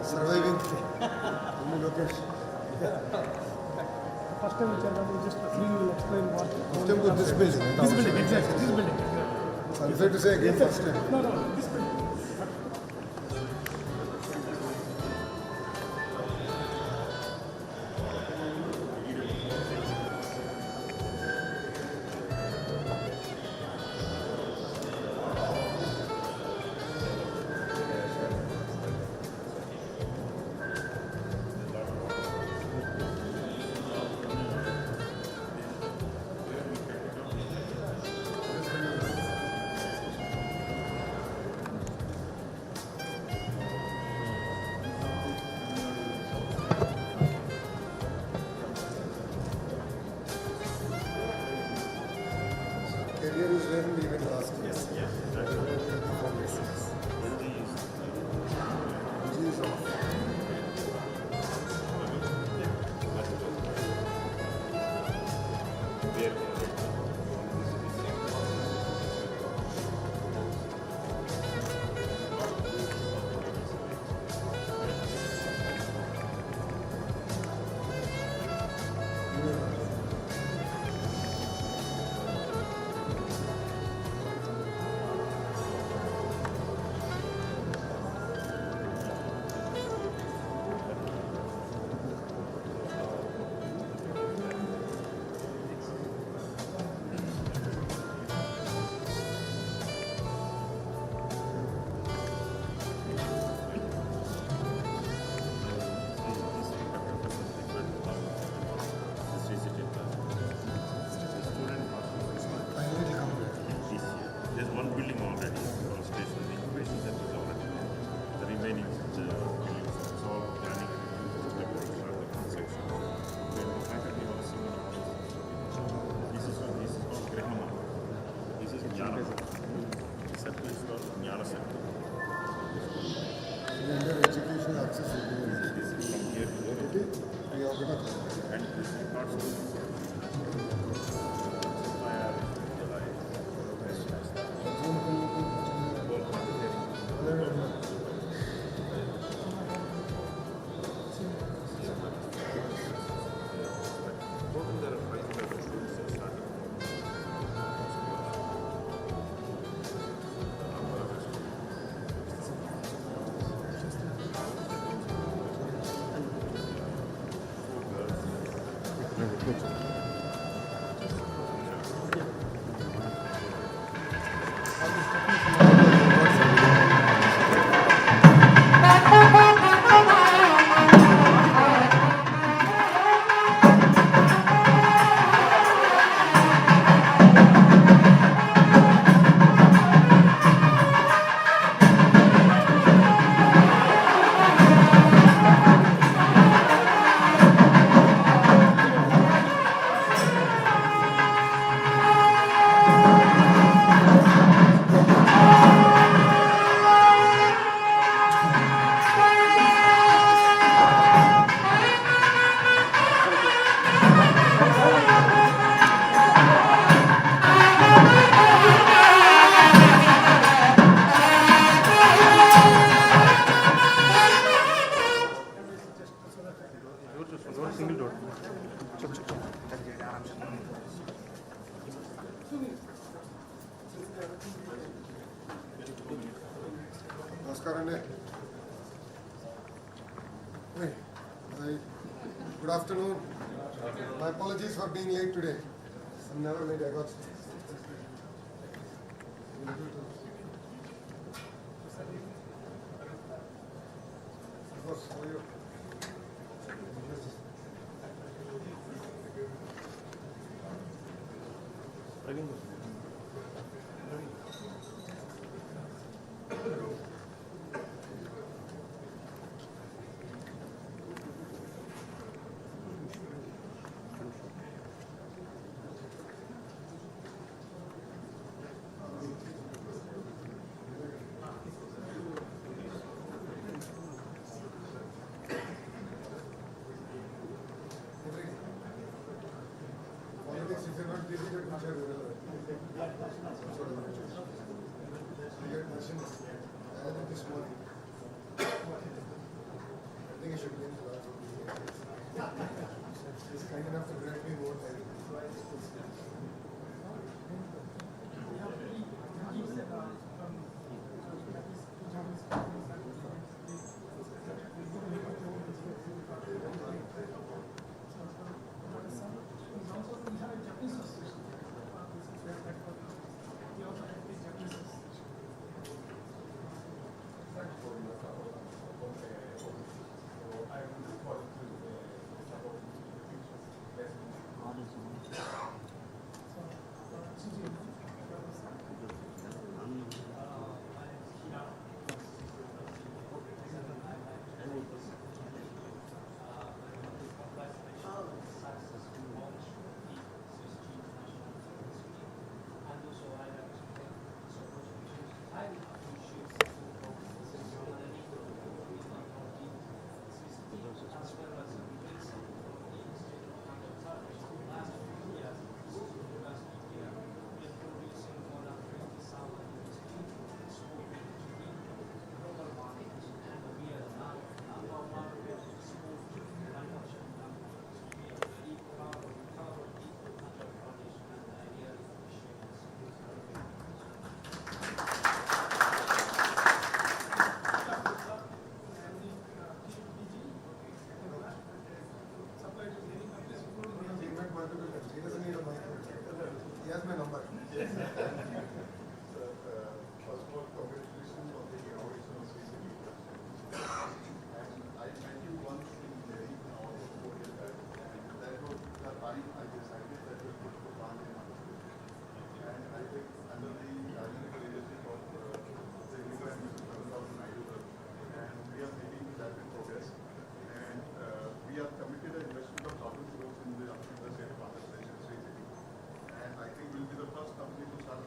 Surviving. First time we just will explain what. First time with this building. This building, exactly. This building. I'm sorry to say again, first time. No, this building. Career is where we even last year. Yes, that is Is off. There's one building already, one station, the incubation center is already there. The remaining buildings, it's all planning step by step, the construction. Then the faculty was similar. This is called Grihama. This is Jnana. The center is called Jnana Center. Under education access will be This is from here to there. we are going to And this is not so. one single door. Namaskaram. Hey, good afternoon. My apologies for being late today. I'm never late. I got. How are you? Politics, if you're not busy, you can share with us. You get questions. I did this morning. I think I should be in the last one. He's kind enough to grant me more time. He doesn't need a mic. He has my number. First of all, congratulations on the innovation of CCTV. And I met you once in Delhi now 4 years back, and that was the time I decided that we put the plant in Andhra Pradesh. And I think under the dynamic leadership of the immigrant Mr. Prabhu Naidu, and we are making rapid progress. And we are committed an investment of 1,000 crores in the state of Andhra Pradesh and CCTV. And I think we'll be the first company to start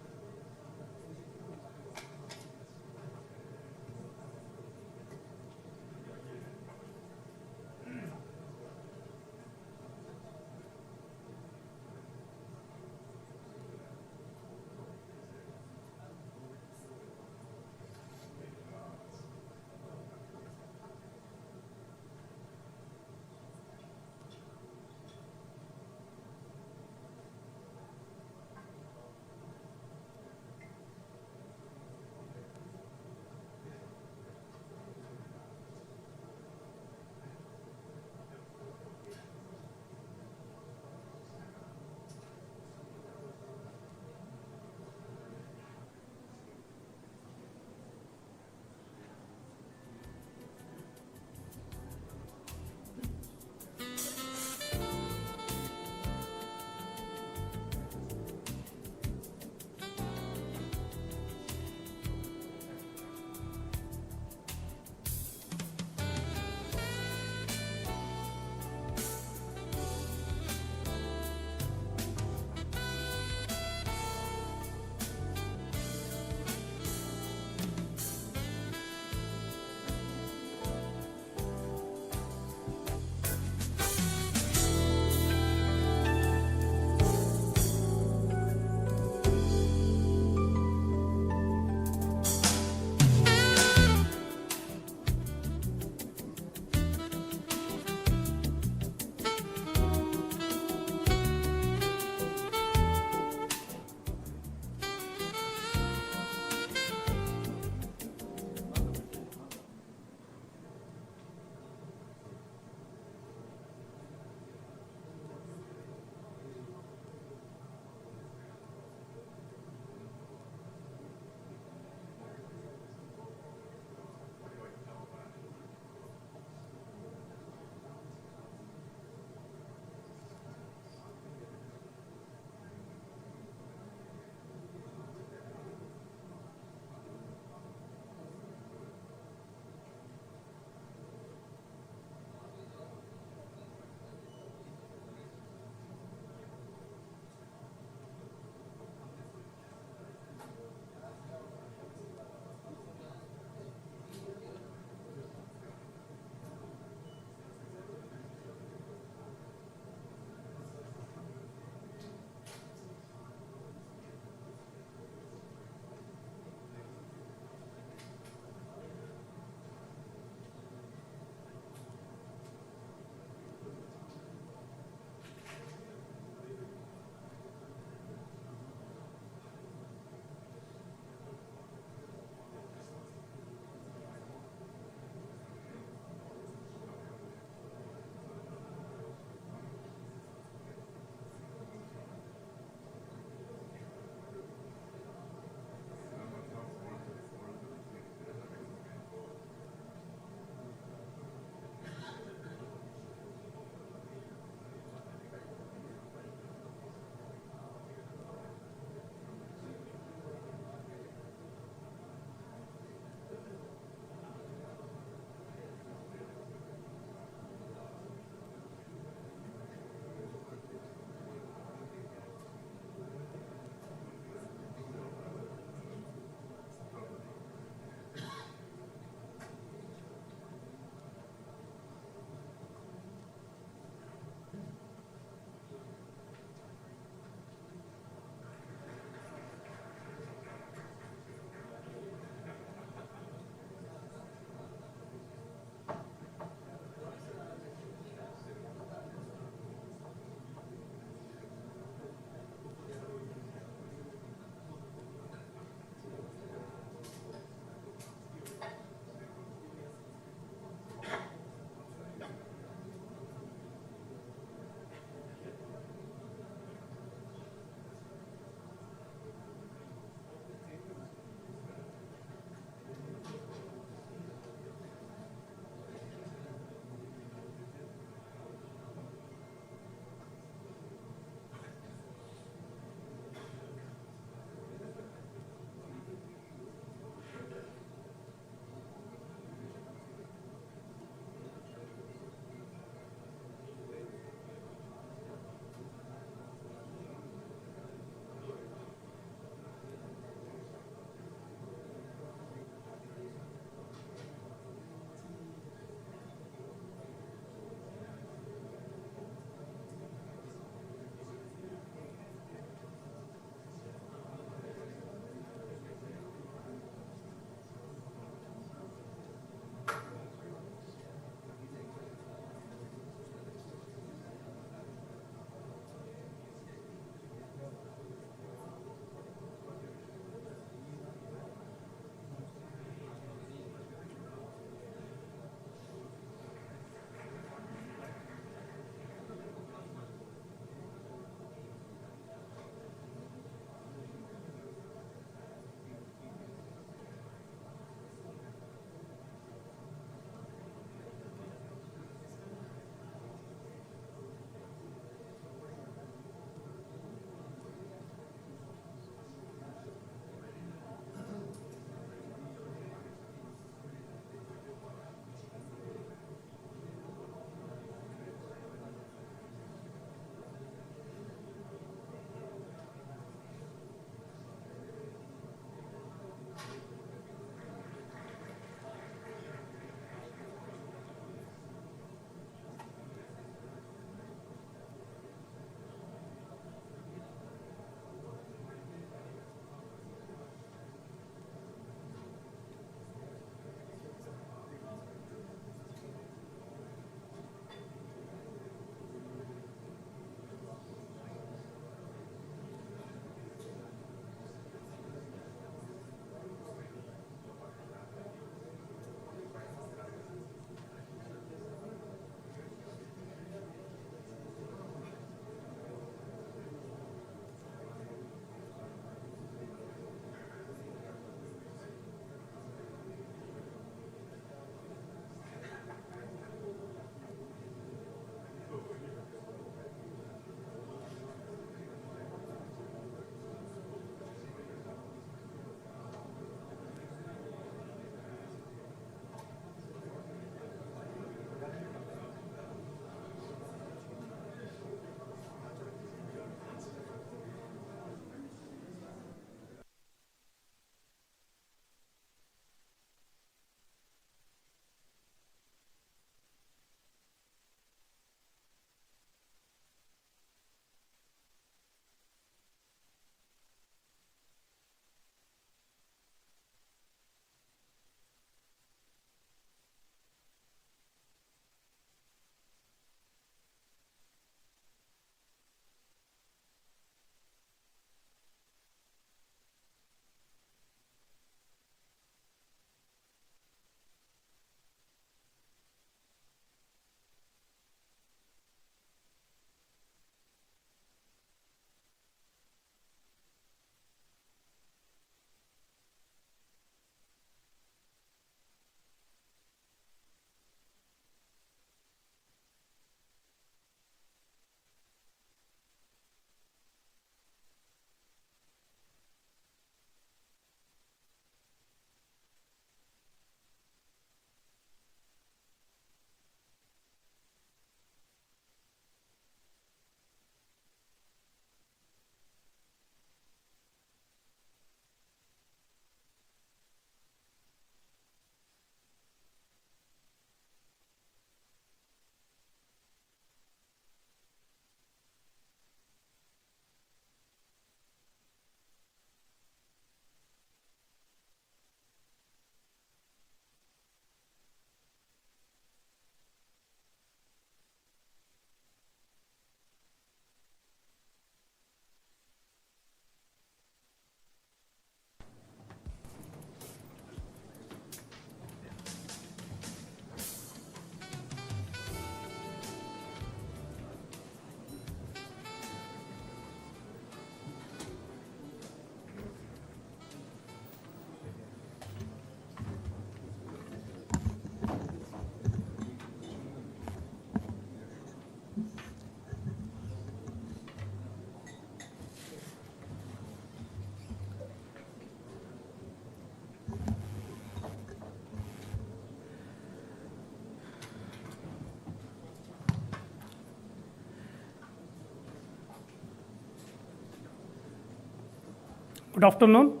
Good afternoon.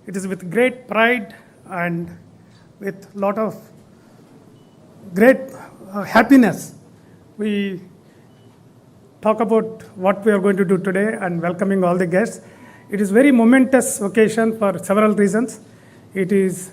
It is with great pride and with lot of great happiness we talk about what we are going to do today and welcoming all the guests. It is very momentous occasion for several reasons. It is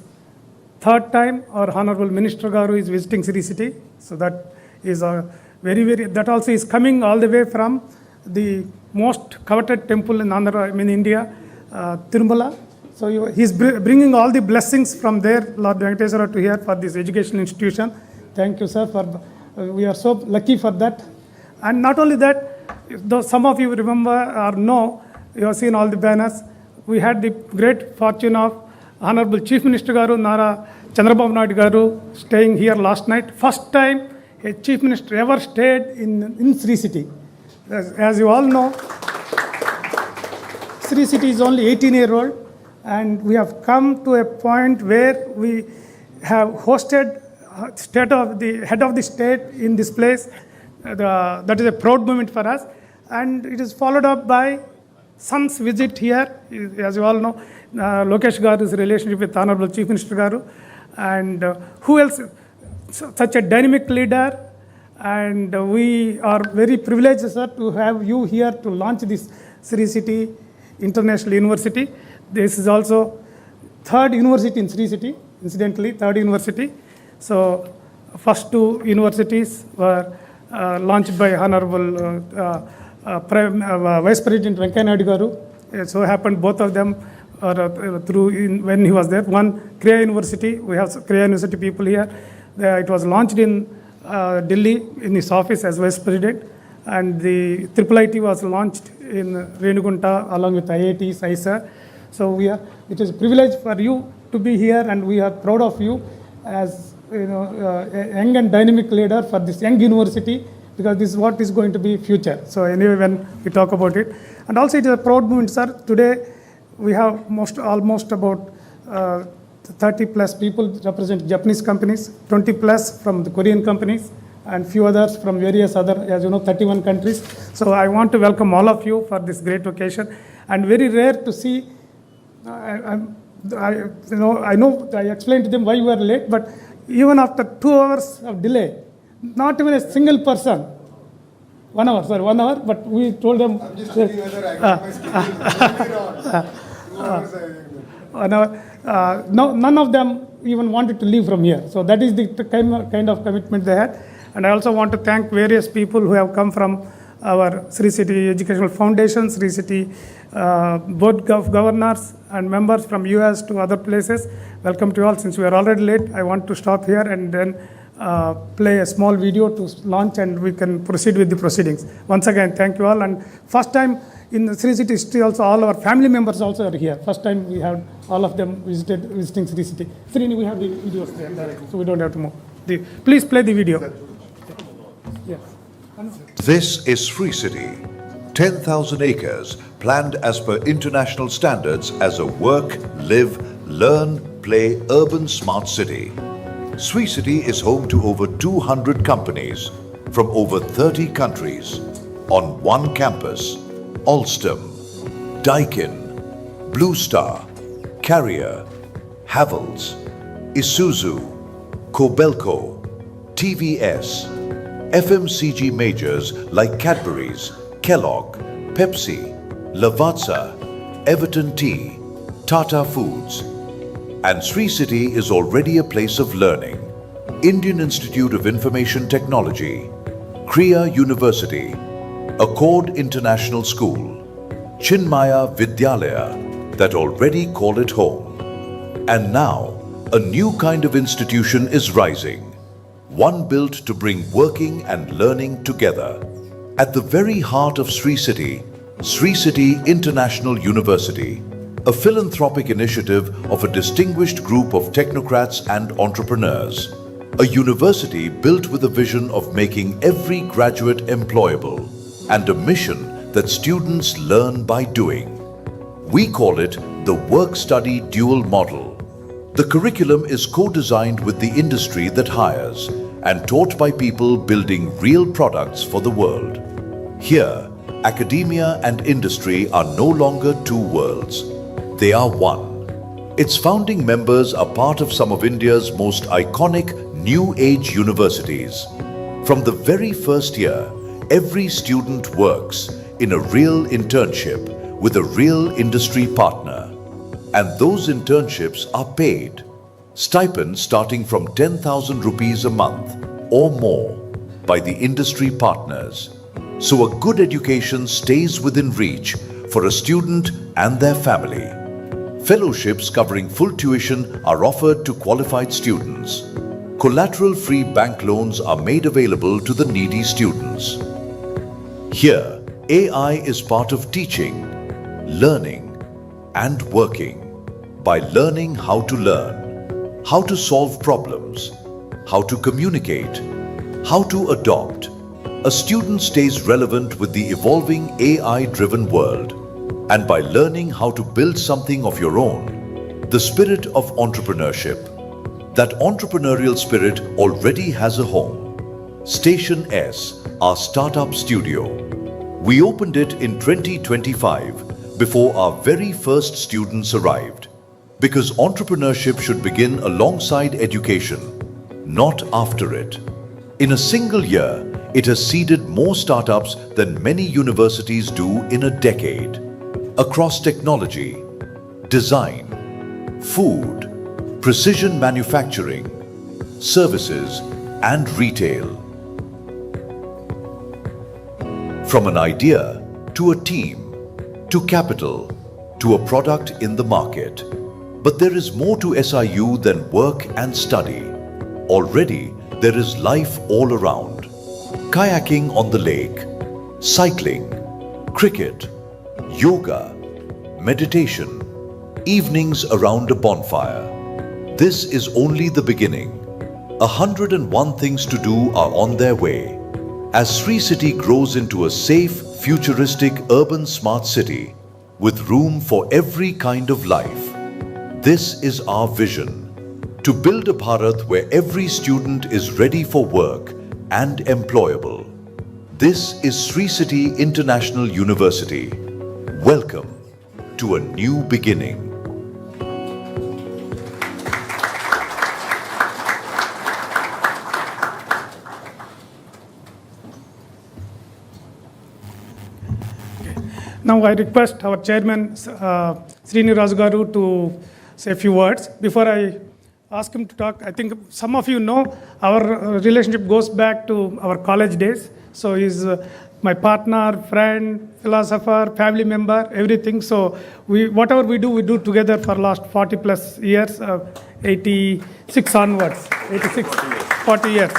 third time our Honorable Minister Garu is visiting Sri City. So that is a that also is coming all the way from the most coveted temple in India, Tirumala. So he's bringing all the blessings from there, Lord Venkateswara, to here for this educational institution. Thank you, sir. We are so lucky for that. And not only that, though some of you remember or know, you have seen all the banners. We had the great fortune of Honorable Chief Minister Garu, Nara Chandrababu Naidu Garu, staying here last night. First time a Chief Minister ever stayed in Sri City. As you all know, Sri City is only 18-year-old, and we have come to a point where we have hosted the head of the state in this place. That is a proud moment for us, and it is followed up by son's visit here. As you all know, Lokesh Garu's relationship with Honorable Chief Minister Garu, and who else? Such a dynamic leader, and we are very privileged, sir, to have you here to launch this Sri City International University. This is also third university in Sri City, incidentally, third university. So first two universities were launched by Honorable Vice President Venkaiah Naidu Garu. It so happened both of them are when he was there. One, Kriya University, we have Kriya University people here. It was launched in Delhi in his office as Vice President, and the IIIT was launched in Renugunta along with IIT, ISA. So it is a privilege for you to be here, and we are proud of you as a young and dynamic leader for this young university, because this is what is going to be future. So anyway, when we talk about it, and also it is a proud moment, sir. Today we have almost about 30 plus people represent Japanese companies, 20 plus from the Korean companies, and few others from various other, as you know, 31 countries. So I want to welcome all of you for this great occasion, and very rare to see. I know I explained to them why you were late, but even after 2 hours of delay, not even a single person. 1 hour, sorry, 1 hour, but we told them. I'm just checking whether I got my schedule. 2 hours. 1 hour. No, none of them even wanted to leave from here. So that is the kind of commitment they had. And I also want to thank various people who have come from our Sri City Educational Foundation, Sri City Board of Governors and members from US to other places. Welcome to you all. Since we are already late, I want to stop here and then play a small video to launch, and we can proceed with the proceedings. Once again, thank you all. And first time in the Sri City history also, all our family members also are here. First time we have all of them visiting Sri City. Srini, we have the videos there directly, so we don't have to move. Please play the video. Yes. This is Sri City, 10,000 acres planned as per international standards as a work, live, learn, play urban smart city. Sri City is home to over 200 companies from over 30 countries on one campus. Alstom, Daikin, Blue Star, Carrier, Havells, Isuzu, Kobelco, TVS, FMCG majors like Cadbury's, Kellogg, Pepsi, Lavazza, Everton Tea, Tata Foods. And Sri City is already a place of learning. Indian Institute of Information Technology, Kriya University, Accord International School, Chinmaya Vidyalaya that already call it home. And now, a new kind of institution is rising, one built to bring working and learning together. At the very heart of Sri City International University, a philanthropic initiative of a distinguished group of technocrats and entrepreneurs. A university built with a vision of making every graduate employable and a mission that students learn by doing. We call it the work-study dual model. The curriculum is co-designed with the industry that hires and taught by people building real products for the world. Here, academia and industry are no longer two worlds. they are one. Its founding members are part of some of India's most iconic new age universities. From the very first year, every student works in a real internship with a real industry partner. And those internships are paid. Stipends starting from 10,000 rupees a month or more by the industry partners. So a good education stays within reach for a student and their family. Fellowships covering full tuition are offered to qualified students. Collateral-free bank loans are made available to the needy students. Here, AI is part of teaching, learning, and working. By learning how to learn, how to solve problems, how to communicate, how to adopt, a student stays relevant with the evolving AI-driven world. And by learning how to build something of your own, the spirit of entrepreneurship. That entrepreneurial spirit already has a home. Station S, our startup studio. We opened it in 2025 before our very first students arrived. Because entrepreneurship should begin alongside education, not after it. In a single year, it has seeded more startups than many universities do in a decade. Across technology, design, food, precision manufacturing, services, and retail. From an idea to a team, to capital, to a product in the market. But there is more to SIU than work and study. Already, there is life all around. Kayaking on the lake, cycling, cricket, yoga, meditation, evenings around a bonfire. This is only the beginning. 101 things to do are on their way. As Sri City grows into a safe, futuristic, urban smart city with room for every kind of life. This is our vision. To build a Bharat where every student is ready for work and employable. This is Sri City International University. Welcome to a new beginning. Now I request our chairman, Srinivas Garu, to say a few words. Before I ask him to talk, I think some of you know our relationship goes back to our college days. So he's my partner, friend, philosopher, family member, everything. So whatever we do together for last 40 plus years, 86 onwards, 86, 40 years.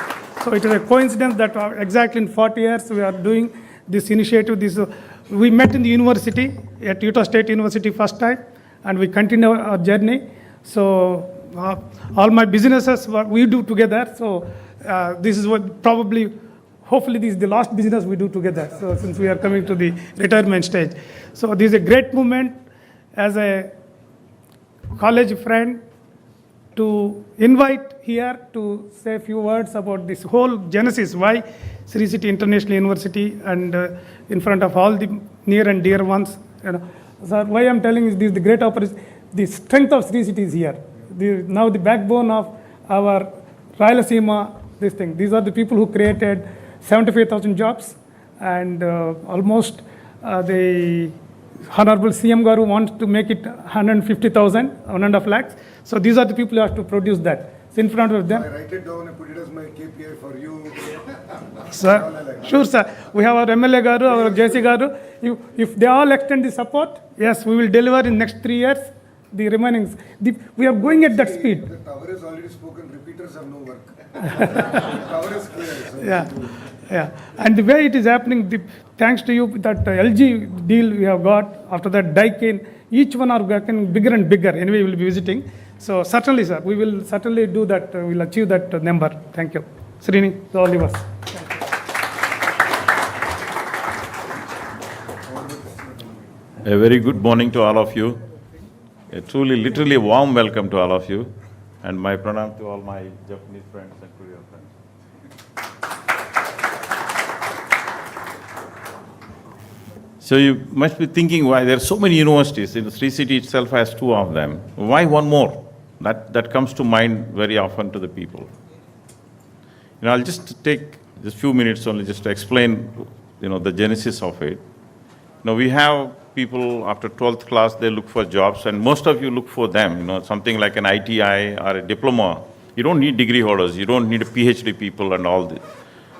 So it is a coincidence that exactly in 40 years we are doing this initiative. We met in the university, at Utah State University first time, and we continue our journey. So all my businesses we do together. So this is what probably, hopefully this is the last business we do together. So since we are coming to the retirement stage. So this is a great moment as a college friend to invite here to say a few words about this whole genesis, why Sri City International University, and in front of all the near and dear ones. So why I'm telling is this is the great opportunity. The strength of Sri City is here. Now the backbone of our Rayalaseema, this thing. These are the people who created 75,000 jobs, and almost the Honorable CM Garu wants to make it 150,000, 1.5 lakhs. So these are the people who have to produce that. So in front of them. I write it down and put it as my KPI for you. Sir, sure, sir. We have our MLA Garu, our JC Garu. If they all extend the support, yes, we will deliver in next 3 years the remaining. We are going at that speed. The tower has already spoken. Repeaters have no work. The tower is clear. So Yeah. And the way it is happening, thanks to you, that LG deal we have got, after that Daikin, each one are getting bigger and bigger. Anyway, we will be visiting. So certainly, sir, we will certainly do that. We will achieve that number. Thank you. Srini, all of us. A very good morning to all of you. A truly, literally warm welcome to all of you. And my pranam to all my Japanese friends and Korean friends. So you must be thinking why there are so many universities. In the Sri City itself has 2 of them. Why one more? That comes to mind very often to the people. I'll just take just few minutes only just to explain, the genesis of it. We have people after 12th class, they look for jobs, and most of you look for them, something like an ITI or a diploma. You don't need degree holders, you don't need a PhD people and all this.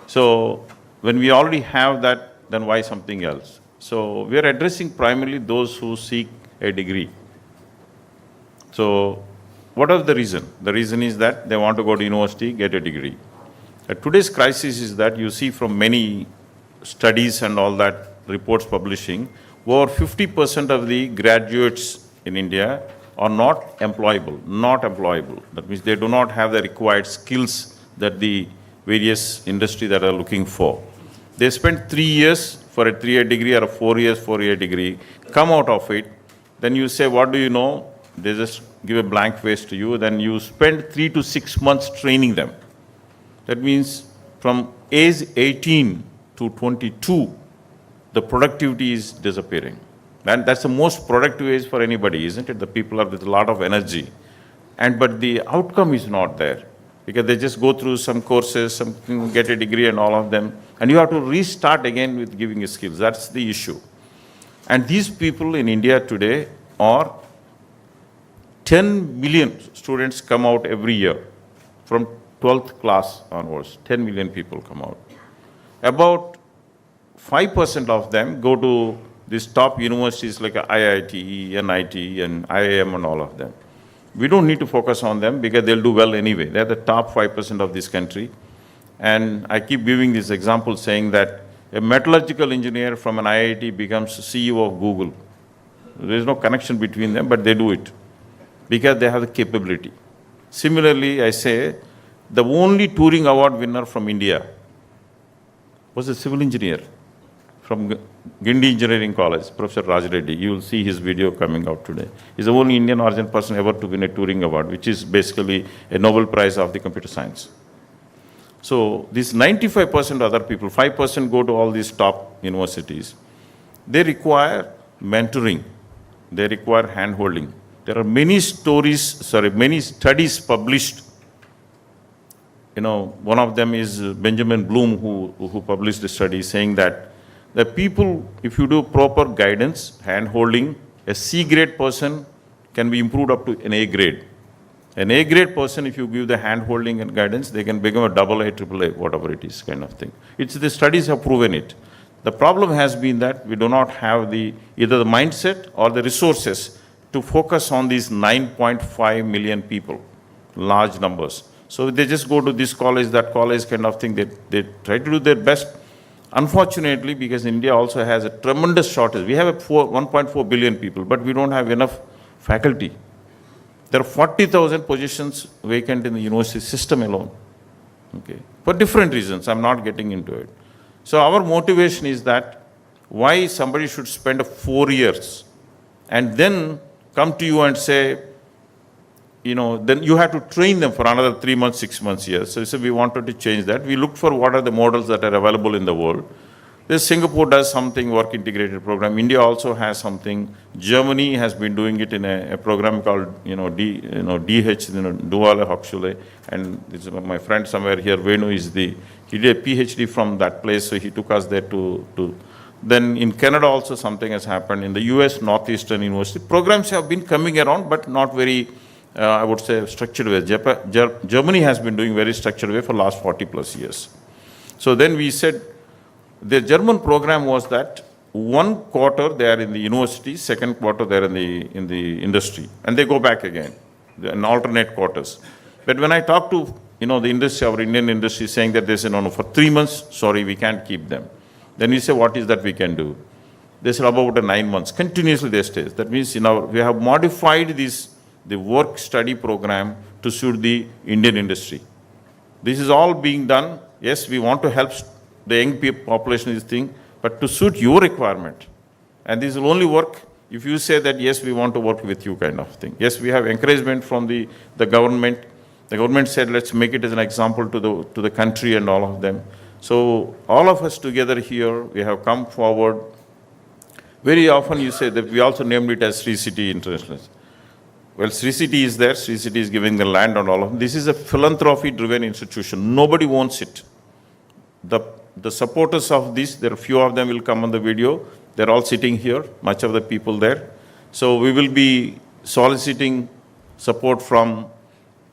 So when we already have that, then why something else? So we are addressing primarily those who seek a degree. So what is the reason? The reason is that they want to go to university, get a degree. Today's crisis is that you see from many studies and all that reports publishing, over 50% of the graduates in India are not employable. That means they do not have the required skills that the various industry that are looking for. They spend 3 years for a 3-year degree or a 4-year degree, come out of it, then you say, what do you know? They just give a blank face to you, then you spend 3 to 6 months training them. That means from age 18 to 22, the productivity is disappearing. And that's the most productive age for anybody, isn't it? The people are with a lot of energy. But the outcome is not there, because they just go through some courses, get a degree and all of them, and you have to restart again with giving skills. That's the issue. And these people in India today are 10 million students come out every year from 12th class onwards. 10 million people come out. About 5% of them go to these top universities like IIT, NIT, and IIM and all of them. We don't need to focus on them because they'll do well anyway. They're the top 5% of this country. And I keep giving this example saying that a metallurgical engineer from an IIT becomes CEO of Google. There's no connection between them, but they do it because they have the capability. Similarly, I say the only Turing Award winner from India was a civil engineer from Gindi Engineering College, Professor Raj Reddy. You will see his video coming out today. He's the only Indian origin person ever to win a Turing Award, which is basically a Nobel Prize of the computer science. So these 95% other people, 5% go to all these top universities. They require mentoring. They require hand-holding. There are many studies published. One of them is Benjamin Bloom, who published a study saying that the people, if you do proper guidance, hand-holding, a C-grade person can be improved up to an A-grade. An A-grade person, if you give the hand-holding and guidance, they can become a AA, AAA, whatever it is, kind of thing. The studies have proven it. The problem has been that we do not have either the mindset or the resources to focus on these 9.5 million people, large numbers. So they just go to this college, that college, kind of thing. They try to do their best. Unfortunately, because India also has a tremendous shortage. We have 1.4 billion people, but we don't have enough faculty. There are 40,000 positions vacant in the university system alone, okay, for different reasons. I'm not getting into it. So our motivation is that why somebody should spend 4 years and then come to you and say, then you have to train them for another 3 months, 6 months here. So we wanted to change that. We looked for what are the models that are available in the world. Singapore does something, work integrated program. India also has something. Germany has been doing it in a program called, DH, Duale Hochschule. And it's my friend somewhere here, Venu, he did a PhD from that place, so he took us there to. Then in Canada also something has happened. In the US, Northeastern University. Programs have been coming around, but not very, I would say, structured way. Germany has been doing very structured way for last 40 plus years. So then we said, the German program was that 1 quarter they are in the university, 2nd quarter they are in the industry, and they go back again, in alternate quarters. But when I talk to the industry, our Indian industry, saying that they say, no, for 3 months, sorry, we can't keep them. Then we say, what is that we can do? They said about 9 months, continuously they stay. That means we have modified the work study program to suit the Indian industry. This is all being done. Yes, we want to help the young population this thing, but to suit your requirement. And this will only work if you say that, yes, we want to work with you, kind of thing. Yes, we have encouragement from the government. The government said, let's make it as an example to the country and all of them. So all of us together here, we have come forward Very often you say that we also named it as Sri City International. Well, Sri City is there, Sri City is giving the land and all of this is a philanthropy-driven institution. Nobody wants it. The supporters of this, there are few of them will come on the video. They're all sitting here, much of the people there. So we will be soliciting support from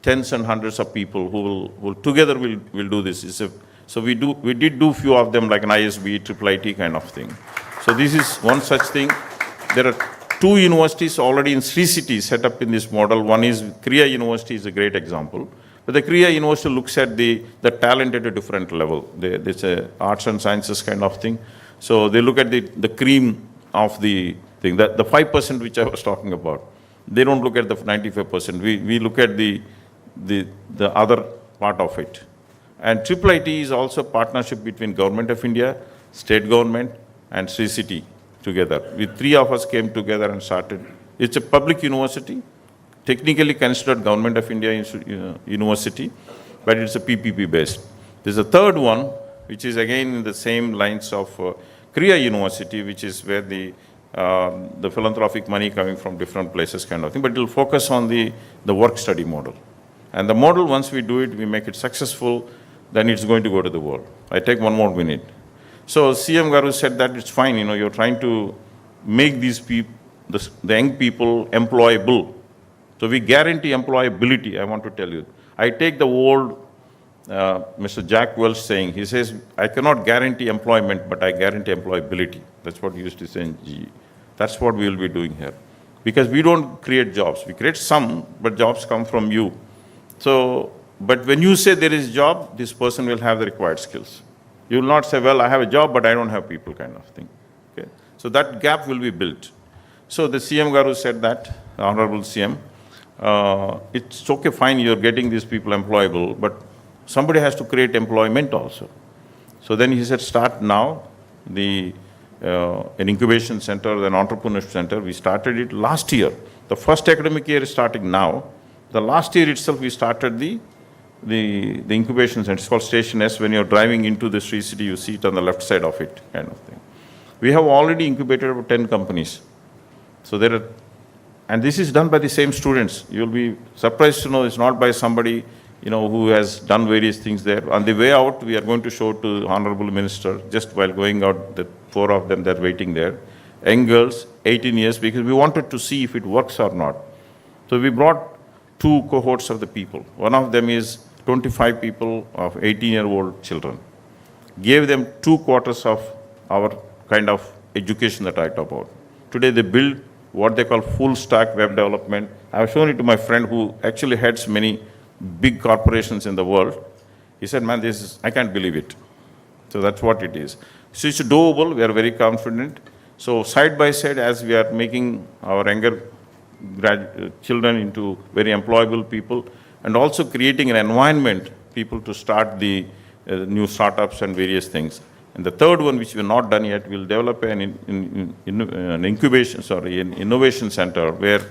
tens and hundreds of people who will together will do this. So we did do few of them like an ISB, IIIT kind of thing. So this is one such thing. There are two universities already in Sri City set up in this model. One is Kriya University is a great example. But the Kriya University looks at the talent at a different level. It's a arts and sciences kind of thing. So they look at the cream of the thing, the 5% which I was talking about. They don't look at the 95%. We look at the other part of it. And IIIT is also a partnership between Government of India, state government, and Sri City together. We three of us came together and started. It's a public university, technically considered Government of India university, but it's a PPP based. There's a third one, which is again in the same lines of Kriya University, which is where the philanthropic money coming from different places kind of thing, but it will focus on the work study model. And the model, once we do it, we make it successful, then it's going to go to the world. I take 1 more minute. So CM Garu said that it's fine, you're trying to make these people, the young people employable. So we guarantee employability, I want to tell you. I take the old Mr. Jack Welch saying, he says, I cannot guarantee employment, but I guarantee employability. That's what he used to say in GE. That's what we will be doing here. Because we don't create jobs. We create some, but jobs come from you. So, but when you say there is job, this person will have the required skills. You will not say, well, I have a job, but I don't have people kind of thing. Okay? So that gap will be built. So the CM Garu said that, the Honorable CM, it's okay, fine, you're getting these people employable, but somebody has to create employment also. So then he said, start now, an incubation center, an entrepreneurship center. We started it last year. The first academic year is starting now. The last year itself, we started the incubation center. It's called Station S. When you're driving into the Sri City, you see it on the left side of it, kind of thing. We have already incubated about 10 companies. So there are, and this is done by the same students. You'll be surprised to know it's not by somebody, who has done various things there. On the way out, we are going to show to the Honorable Minister, just while going out, the 4 of them, they're waiting there. Young girls, 18 years, because we wanted to see if it works or not. So we brought 2 cohorts of the people. One of them is 25 people of 18-year-old children. Gave them 2 quarters of our kind of education that I talk about. Today they build what they call full stack web development. I have shown it to my friend who actually heads many big corporations in the world. He said, man, I can't believe it. So that's what it is. So it's doable, we are very confident. So side by side, as we are making our younger children into very employable people, and also creating an environment, people to start the new startups and various things. And the third one, which we have not done yet, we'll develop an innovation center where,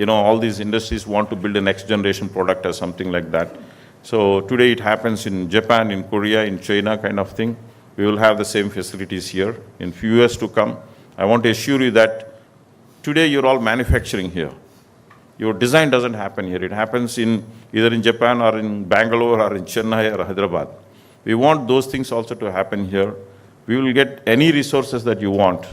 all these industries want to build a next generation product or something like that. So today it happens in Japan, in Korea, in China kind of thing. We will have the same facilities here in few years to come. I want to assure you that today you're all manufacturing here. Your design doesn't happen here. It happens either in Japan or in Bangalore or in Chennai or Hyderabad. We want those things also to happen here. We will get any resources that you want.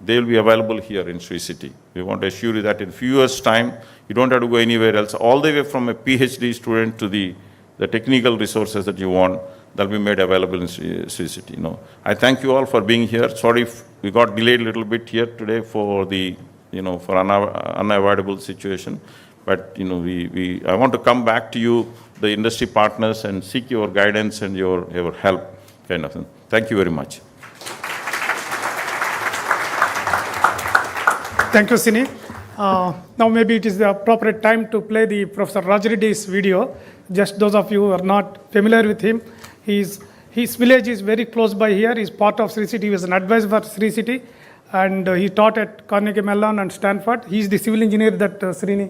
They will be available here in Sri City. We want to assure you that in few years' time, you don't have to go anywhere else. All the way from a PhD student to the technical resources that you want, they'll be made available in Sri City. I thank you all for being here. Sorry if we got delayed a little bit here today for the for unavoidable situation. But, I want to come back to you, the industry partners, and seek your guidance and your help, kind of thing. Thank you very much. Thank you, Sini. Now maybe it is the appropriate time to play the Professor Rajareddy's video. Just those of you who are not familiar with him, his village is very close by here. He's part of Sri City. He was an advisor for Sri City. And he taught at Carnegie Mellon and Stanford. He's the civil engineer that Srini,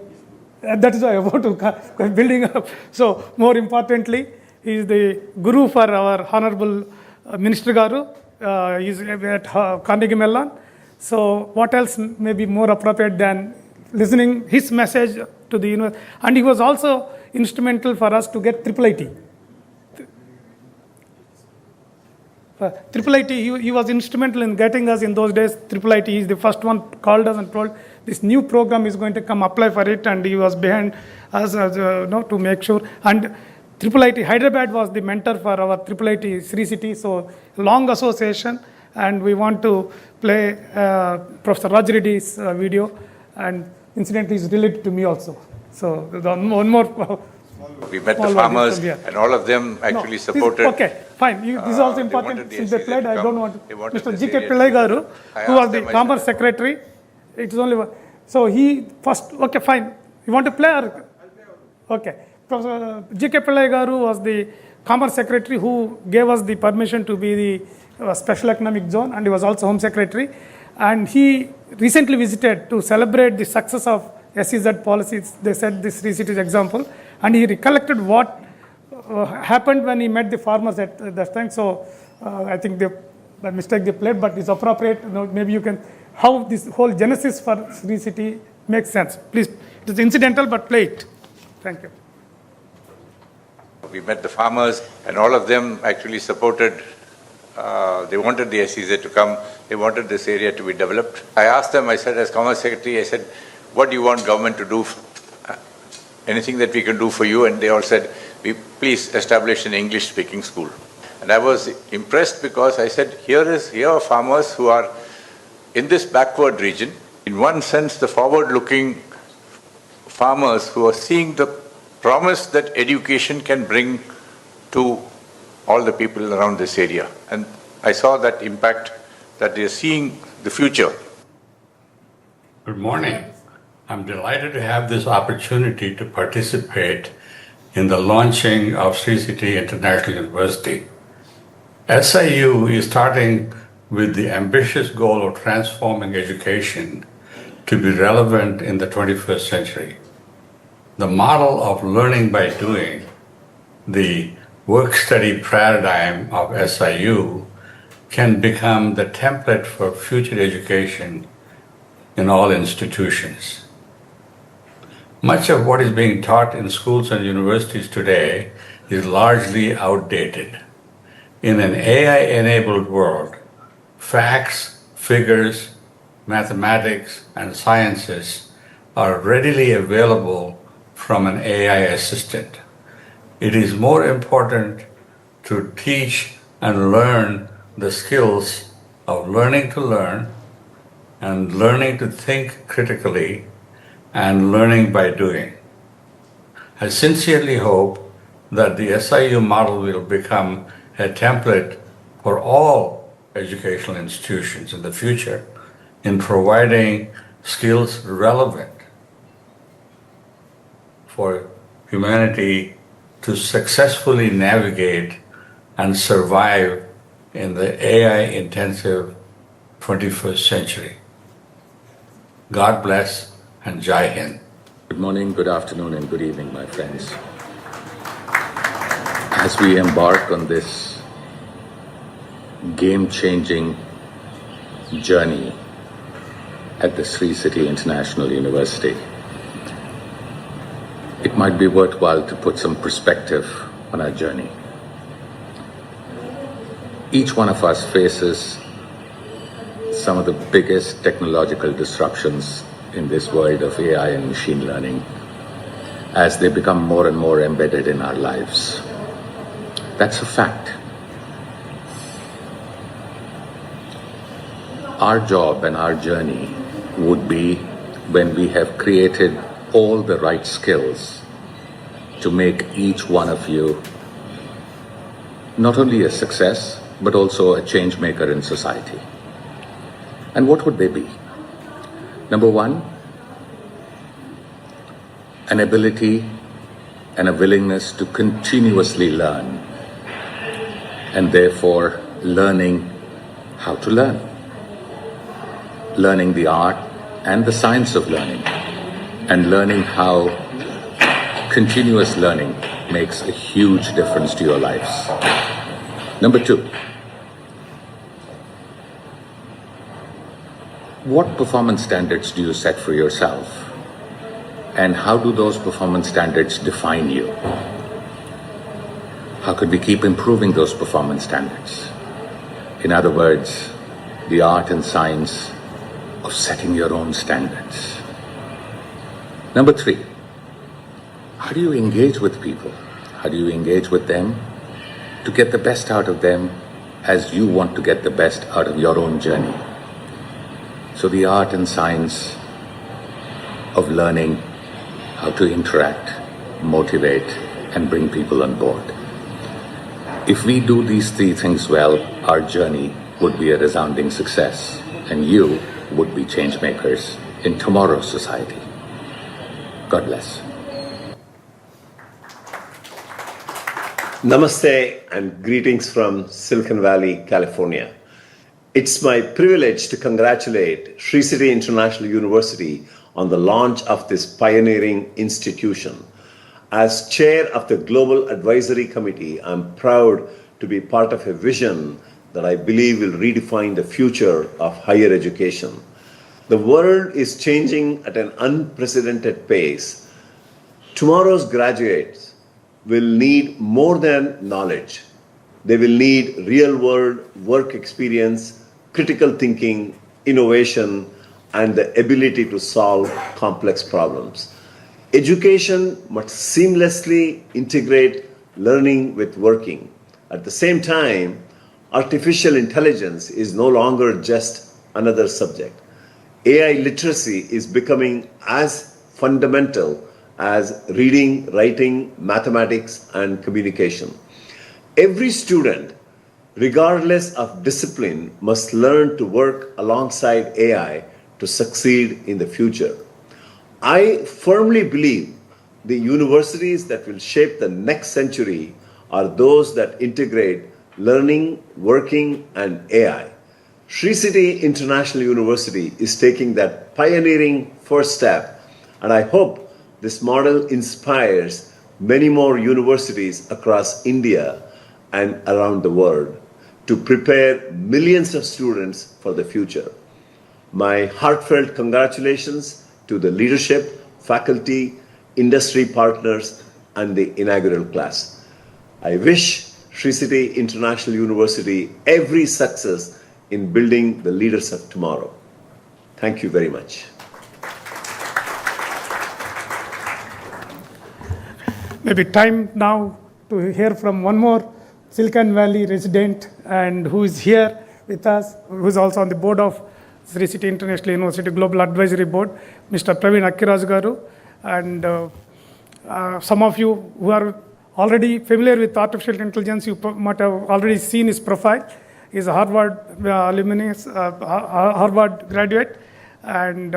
that is why I'm about to building up. So more importantly, he is the guru for our Honorable Minister Garu. He's at Carnegie Mellon. So what else may be more appropriate than listening his message to the university? And he was also instrumental for us to get IIIT. IIIT, he was instrumental in getting us in those days. IIIT, he's the first one called us and told this new program is going to come, apply for it, and he was behind us to make sure. And IIIT Hyderabad was the mentor for our IIIT Sri City, so long association, and we want to play Professor Raj Reddy's video, and incidentally is related to me also. So one more. We met Small the one farmers, from here. and all of them actually This- supported. Okay, fine. This is also they important. wanted the Since they SEZ played, to I come. don't want They wanted Mr. this G.K. area to Pillai be Garu, developed. I who was asked the them, I Commerce said- Secretary. It's only one. So he first, okay, fine. You want to play or? Okay. Professor G.K. Pillai Garu was the Commerce Secretary who gave us the permission to be the Special Economic Zone, and he was also Home Secretary. And he recently visited to celebrate the success of SEZ policies. They said this Sri City's example, and he recollected what happened when he met the farmers at that time. So I think by mistake they played, but it's appropriate. Maybe you can, how this whole genesis for Sri City makes sense. Please, it is incidental, but play it. Thank you. We met the farmers, and all of them actually supported. They wanted the SEZ to come. They wanted this area to be developed. I asked them, I said, as Commerce Secretary, I said, what do you want government to do? Anything that we can do for you? And they all said, please establish an English-speaking school. And I was impressed because I said, here are farmers who are in this backward region. In one sense, the forward-looking farmers who are seeing the promise that education can bring to all the people around this area. And I saw that impact, that they are seeing the future. Good morning. I'm delighted to have this opportunity to participate in the launching of Sri City International University. SIU is starting with the ambitious goal of transforming education to be relevant in the 21st century. The model of learning by doing, the work-study paradigm of SIU, can become the template for future education in all institutions. Much of what is being taught in schools and universities today is largely outdated. In an AI-enabled world, facts, figures, mathematics, and sciences are readily available from an AI assistant. It is more important to teach and learn the skills of learning to learn and learning to think critically and learning by doing. I sincerely hope that the SIU model will become a template for all educational institutions in the future in providing skills relevant for humanity to successfully navigate and survive in the AI-intensive 21st century. God bless and Jai Hind. Good morning, good afternoon, and good evening, my friends. As we embark on this game-changing journey at the Sri City International University, it might be worthwhile to put some perspective on our journey. Each one of us faces some of the biggest technological disruptions in this world of AI and machine learning as they become more and more embedded in our lives. That's a fact. Our job and our journey would be when we have created all the right skills to make each one of you not only a success, but also a change maker in society. And what would they be? Number one, an ability and a willingness to continuously learn, and therefore learning how to learn. Learning the art and the science of learning, and learning how continuous learning makes a huge difference to your lives. Number two, what performance standards do you set for yourself? And how do those performance standards define you? How could we keep improving those performance standards? In other words, the art and science of setting your own standards. Number 3, how do you engage with people? How do you engage with them to get the best out of them as you want to get the best out of your own journey? So the art and science of learning how to interact, motivate, and bring people on board. If we do these 3 things well, our journey would be a resounding success, and you would be change makers in tomorrow's society. God bless. Namaste and greetings from Silicon Valley, California. It's my privilege to congratulate Sri City International University on the launch of this pioneering institution. As chair of the Global Advisory Committee, I'm proud to be part of a vision that I believe will redefine the future of higher education. The world is changing at an unprecedented pace. Tomorrow's graduates will need more than knowledge. They will need real-world work experience, critical thinking, innovation, and the ability to solve complex problems. Education must seamlessly integrate learning with working. At the same time, artificial intelligence is no longer just another subject. AI literacy is becoming as fundamental as reading, writing, mathematics, and communication. Every student, regardless of discipline, must learn to work alongside AI to succeed in the future. I firmly believe the universities that will shape the next century are those that integrate learning, working, and AI. Sri City International University is taking that pioneering first step, and I hope this model inspires many more universities across India and around the world to prepare millions of students for the future. My heartfelt congratulations to the leadership, faculty, industry partners, and the inaugural class. I wish Sri City International University every success in building the leaders of tomorrow. Thank you very much. Maybe time now to hear from one more Silicon Valley resident and who is here with us, who is also on the board of Sri City International University Global Advisory Board, Mr. Praveen Akkiraj Garu. And some of you who are already familiar with artificial intelligence, you might have already seen his profile. He's a Harvard alumnus, Harvard graduate, and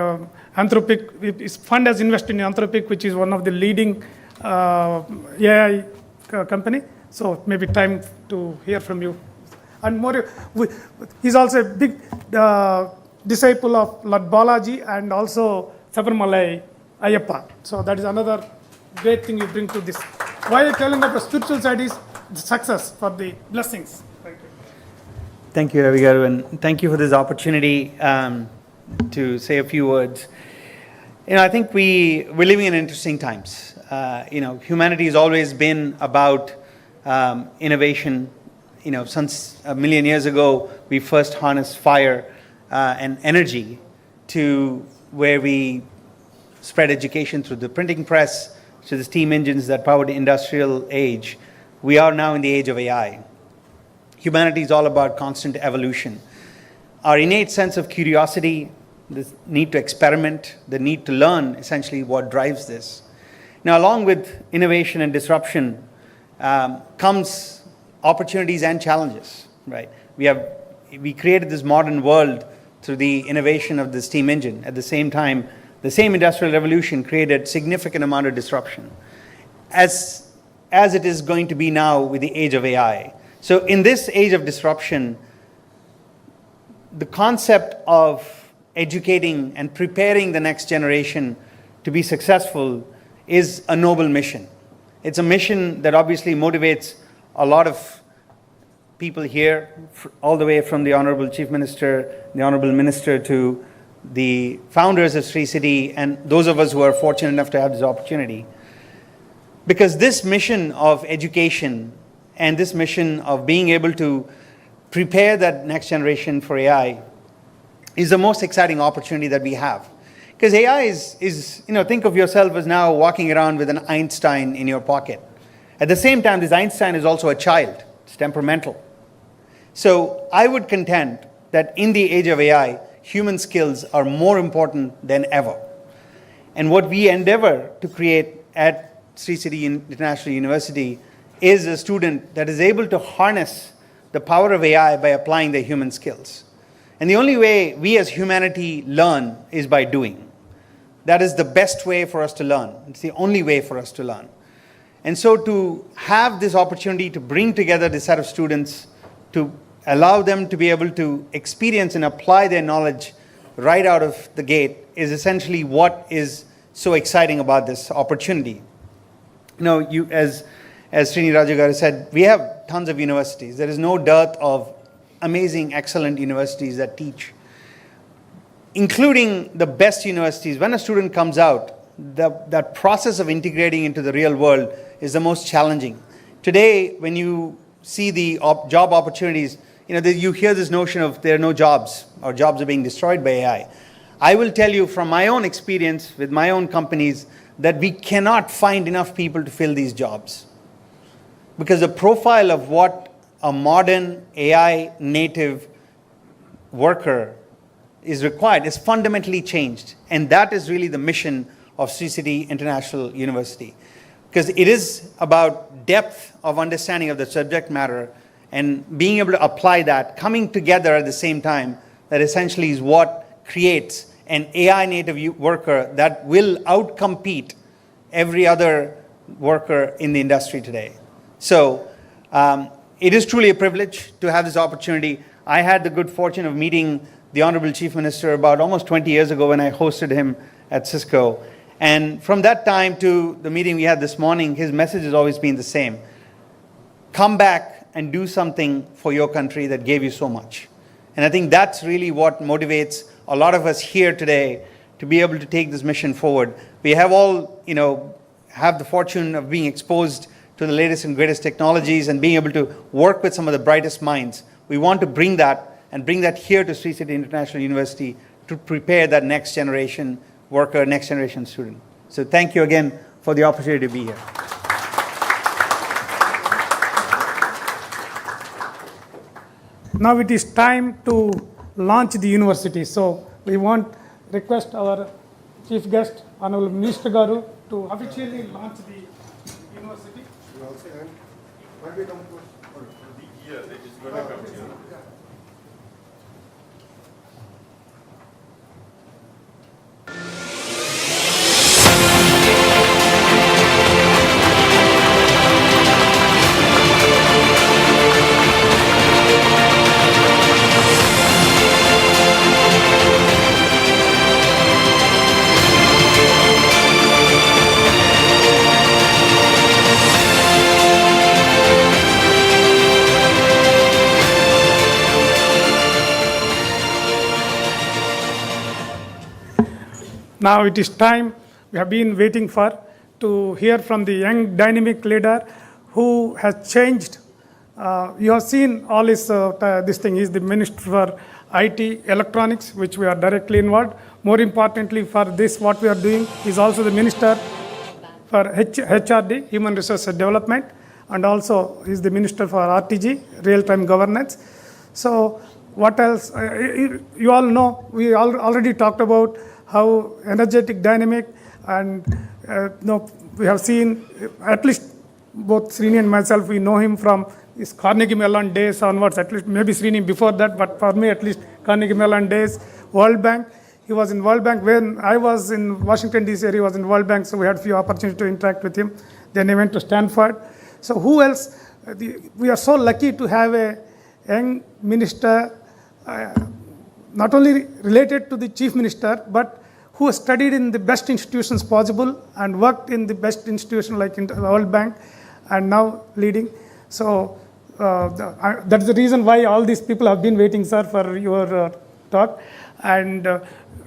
Anthropic. His fund has invested in Anthropic, which is one of the leading AI company. So maybe time to hear from you. And more, he's also a big disciple of Lord Balaji and also Sabarmalai Ayyappa. So that is another great thing you bring to this. Why I'm telling that the spiritual side is the success for the blessings. Thank you. Thank you, Ravi Garu, and thank you for this opportunity to say a few words. I think we're living in interesting times. Humanity has always been about innovation. Since a million years ago, we first harnessed fire and energy to where we spread education through the printing press, to the steam engines that powered the industrial age. We are now in the age of AI. Humanity is all about constant evolution. Our innate sense of curiosity, the need to experiment, the need to learn, essentially what drives this. Now, along with innovation and disruption comes opportunities and challenges, right? We created this modern world through the innovation of the steam engine. At the same time, the same industrial revolution created significant amount of disruption, as it is going to be now with the age of AI. So in this age of disruption, the concept of educating and preparing the next generation to be successful is a noble mission. It's a mission that obviously motivates a lot of people here, all the way from the Honorable Chief Minister, the Honorable Minister, to the founders of Sri City, and those of us who are fortunate enough to have this opportunity. Because this mission of education and this mission of being able to prepare that next generation for AI is the most exciting opportunity that we have. Because AI is, think of yourself as now walking around with an Einstein in your pocket. At the same time, this Einstein is also a child. It's temperamental. So I would contend that in the age of AI, human skills are more important than ever. And what we endeavor to create at Sri City International University is a student that is able to harness the power of AI by applying their human skills. And the only way we as humanity learn is by doing. That is the best way for us to learn. It's the only way for us to learn. And so to have this opportunity to bring together this set of students, to allow them to be able to experience and apply their knowledge right out of the gate is essentially what is so exciting about this opportunity. As Srini Raju said, we have tons of universities. There is no dearth of amazing, excellent universities that teach, including the best universities. When a student comes out, that process of integrating into the real world is the most challenging. Today, when you see the job opportunities, you hear this notion of there are no jobs or jobs are being destroyed by AI. I will tell you from my own experience with my own companies that we cannot find enough people to fill these jobs. Because the profile of what a modern AI native worker is required is fundamentally changed. And that is really the mission of Sri City International University. Because it is about depth of understanding of the subject matter and being able to apply that, coming together at the same time, that essentially is what creates an AI native worker that will outcompete every other worker in the industry today. So it is truly a privilege to have this opportunity. I had the good fortune of meeting the Honorable Chief Minister about almost 20 years ago when I hosted him at Cisco. And from that time to the meeting we had this morning, his message has always been the same. Come back and do something for your country that gave you so much. And I think that's really what motivates a lot of us here today to be able to take this mission forward. We have all, have the fortune of being exposed to the latest and greatest technologies and being able to work with some of the brightest minds. We want to bring that and bring that here to Sri City International University to prepare that next generation worker, next generation student. So thank you again for the opportunity to be here. Now it is time to launch the university. So we want request our chief guest, Honorable Minister Garu, to officially launch the university. You also and might be come to Yeah, they just gonna come here. Now it is time, we have been waiting for, to hear from the young dynamic leader who has changed. You have seen all this thing is the Minister for IT, Electronics, which we are directly involved. More importantly for this, what we are doing is also the Minister for HRD, Human Resources Development, and also is the Minister for RTG, Real-Time Governance. So what else? You all know, we already talked about how energetic, dynamic, and we have seen, at least both Srini and myself, we know him from his Carnegie Mellon days onwards, at least maybe Srini before that, but for me at least Carnegie Mellon days, World Bank. He was in World Bank when I was in Washington DC, he was in World Bank, so we had a few opportunities to interact with him. Then he went to Stanford. So who else? We are so lucky to have a young minister, not only related to the chief minister, but who studied in the best institutions possible and worked in the best institution like in the World Bank and now leading. So that's the reason why all these people have been waiting, sir, for your talk. And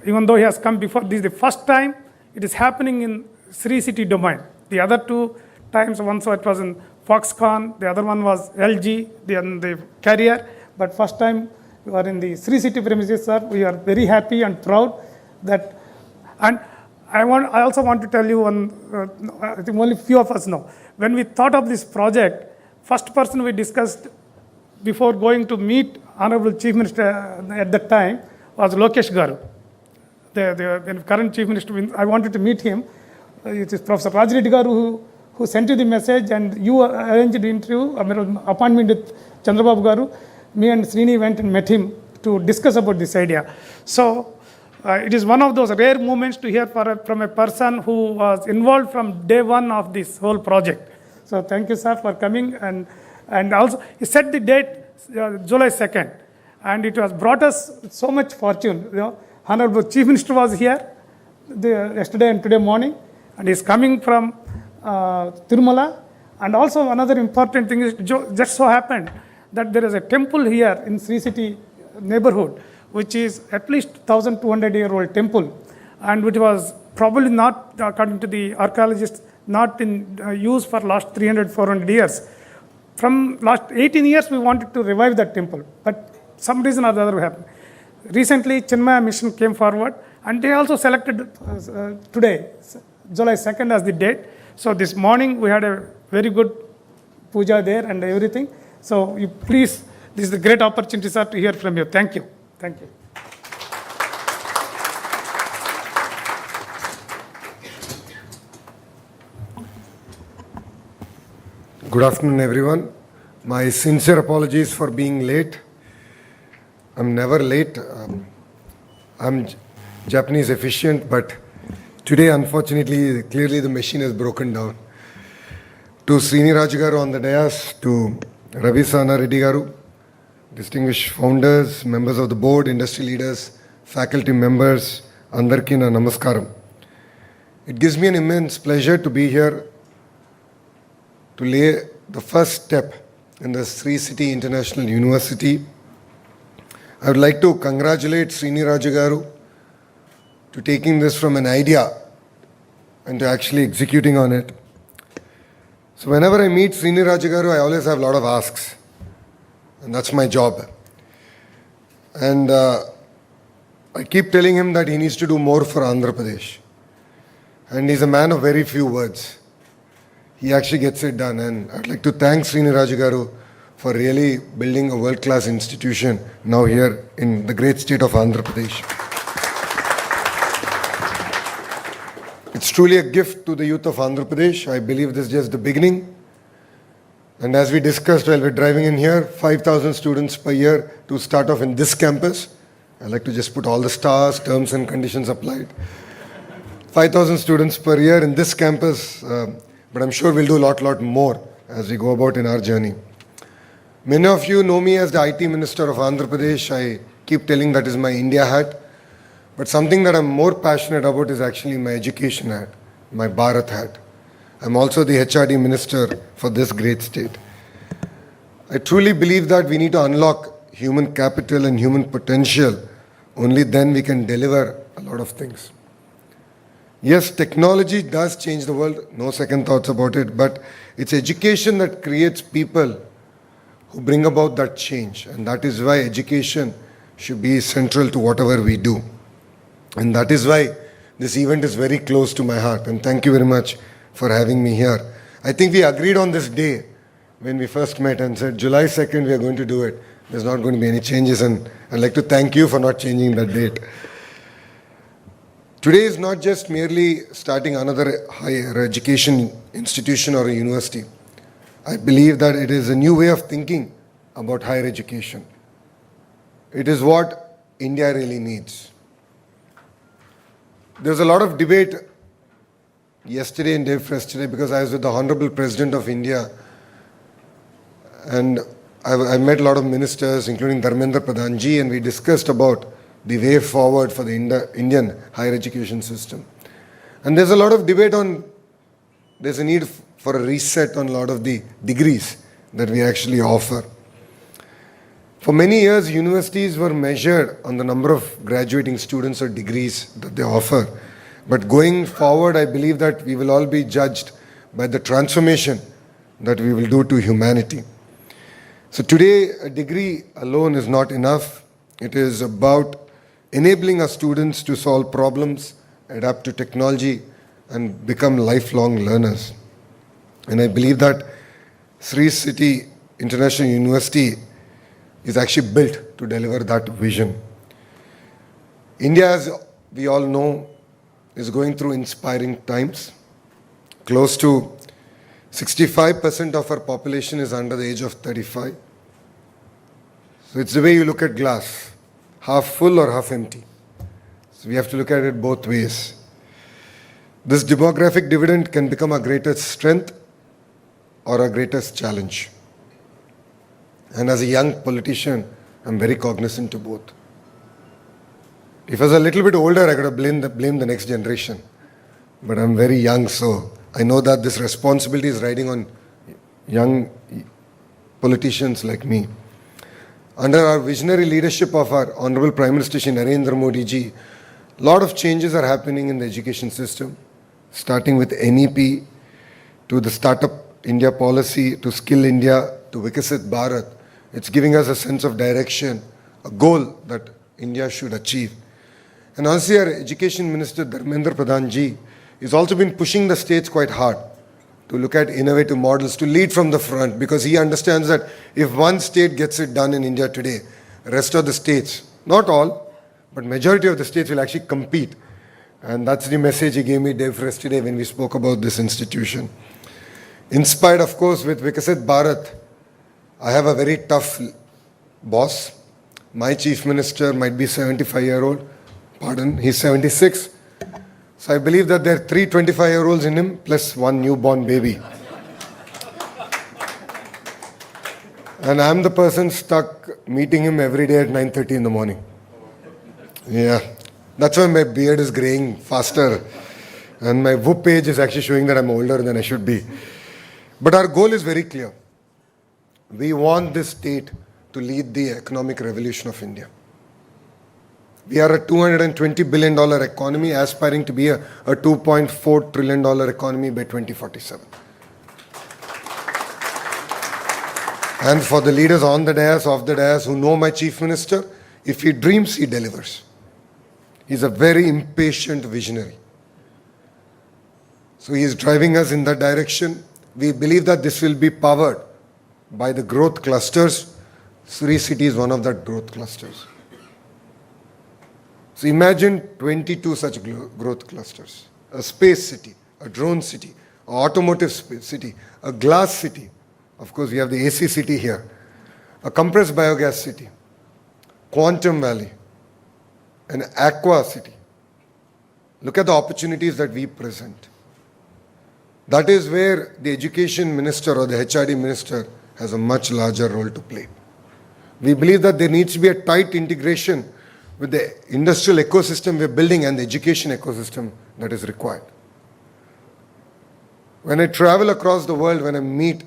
even though he has come before, this is the first time it is happening in Sri City domain. The other two times, once it was in Foxconn, the other one was LG, the carrier. But first time you are in the Sri City premises, sir. We are very happy and proud that. And I also want to tell you one, I think only few of us know. When we thought of this project, first person we discussed before going to meet Honorable Chief Minister at that time was Lokesh Garu. The current Chief Minister, I wanted to meet him. It is Professor Raj Reddy Garu who sent you the message, and you arranged the interview, appointment with Chandrababu Garu. Me and Srini went and met him to discuss about this idea. So it is one of those rare moments to hear from a person who was involved from day one of this whole project. So thank you, sir, for coming. And also, he set the date, July 2nd. And it has brought us so much fortune. You know, Honorable Chief Minister was here yesterday and today morning. And he's coming from Tirumala. And also another important thing is, just so happened that there is a temple here in Sri City neighborhood, which is at least 1,200-year-old temple, and which was probably not, according to the archaeologists, not in use for last 300, 400 years. From last 18 years, we wanted to revive that temple, but some reason or the other happened. Recently, Chinmaya Mission came forward, and they also selected today, July 2nd, as the date. So this morning, we had a very good puja there and everything. So you please, this is a great opportunity, sir, to hear from you. Thank you. Thank you. Good afternoon, everyone. My sincere apologies for being late. I'm never late. I'm Japanese efficient, but today, unfortunately, clearly the machine has broken down. To Srini Raj Garu on the dais, to Ravi Sana Reddy Garu, distinguished founders, members of the board, industry leaders, faculty members, Andarki na Namaskaram. It gives me an immense pleasure to be here to lay the first step in the Sri City International University. I would like to congratulate Srini Raj Garu to taking this from an idea and to actually executing on it. So whenever I meet Srini Raj Garu, I always have a lot of asks. And that's my job. And I keep telling him that he needs to do more for Andhra Pradesh. And he's a man of very few words. He actually gets it done. And I'd like to thank Srini Raj Garu for really building a world-class institution now here in the great state of Andhra Pradesh. It's truly a gift to the youth of Andhra Pradesh. I believe this is just the beginning. And as we discussed while we're driving in here, 5,000 students per year to start off in this campus. I like to just put all the stars, terms and conditions applied. 5,000 students per year in this campus, but I'm sure we'll do a lot more as we go about in our journey. Many of you know me as the IT Minister of Andhra Pradesh. I keep telling that is my India hat. But something that I'm more passionate about is actually my education hat, my Bharat hat. I'm also the HRD Minister for this great state. I truly believe that we need to unlock human capital and human potential. Only then we can deliver a lot of things. Yes, technology does change the world, no second thoughts about it, but it's education that creates people who bring about that change. And that is why education should be central to whatever we do. And that is why this event is very close to my heart. And thank you very much for having me here. I think we agreed on this day when we first met and said July 2nd we are going to do it. There's not going to be any changes, and I'd like to thank you for not changing that date. Today is not just merely starting another higher education institution or a university. I believe that it is a new way of thinking about higher education. It is what India really needs. There's a lot of debate yesterday and day before yesterday because I was with the Honorable President of India, and I met a lot of ministers, including Dharmendra Pradhanji, and we discussed about the way forward for the Indian higher education system. And there's a lot of debate on, there's a need for a reset on a lot of the degrees that we actually offer. For many years, universities were measured on the number of graduating students or degrees that they offer. But going forward, I believe that we will all be judged by the transformation that we will do to humanity. So today, a degree alone is not enough. It is about enabling our students to solve problems, adapt to technology, and become lifelong learners. And I believe that Sri City International University is actually built to deliver that vision. India, as we all know, is going through inspiring times. Close to 65% of our population is under the age of 35. So it's the way you look at glass, half full or half empty. So we have to look at it both ways. This demographic dividend can become our greatest strength or our greatest challenge. And as a young politician, I'm very cognizant to both. If I was a little bit older, I could have blamed the next generation. But I'm very young, so I know that this responsibility is riding on young politicians like me. Under our visionary leadership of our Honorable Prime Minister Shri Narendra Modi ji, a lot of changes are happening in the education system, starting with NEP to the Startup India policy, to Skill India, to Vikasit Bharat. It's giving us a sense of direction, a goal that India should achieve. And honestly, our Education Minister Dharmendra Pradhan ji has also been pushing the states quite hard to look at innovative models, to lead from the front, because he understands that if one state gets it done in India today, rest of the states, not all, but majority of the states will actually compete. And that's the message he gave me day for yesterday when we spoke about this institution. Inspired, of course, with Vikasit Bharat, I have a very tough boss. My chief minister might be 75-year-old. Pardon, he's 76. So I believe that there are 3 25-year-olds in him plus one newborn baby. And I'm the person stuck meeting him every day at 9:30 in the morning. Yeah, that's why my beard is graying faster. And my whoop page is actually showing that I'm older than I should be. But our goal is very clear. We want this state to lead the economic revolution of India. We are a $220 billion economy aspiring to be a $2.4 trillion economy by 2047. And for the leaders on the dais, off the dais, who know my chief minister, if he dreams, he delivers. He's a very impatient visionary. So he is driving us in that direction. We believe that this will be powered by the growth clusters. Sri City is one of the growth clusters. So imagine 22 such growth clusters. A space city, a drone city, an automotive city, a glass city. Of course, we have the AC city here. A compressed biogas city, Quantum Valley, an aqua city. Look at the opportunities that we present. That is where the education minister or the HRD minister has a much larger role to play. We believe that there needs to be a tight integration with the industrial ecosystem we're building and the education ecosystem that is required. When I travel across the world, when I meet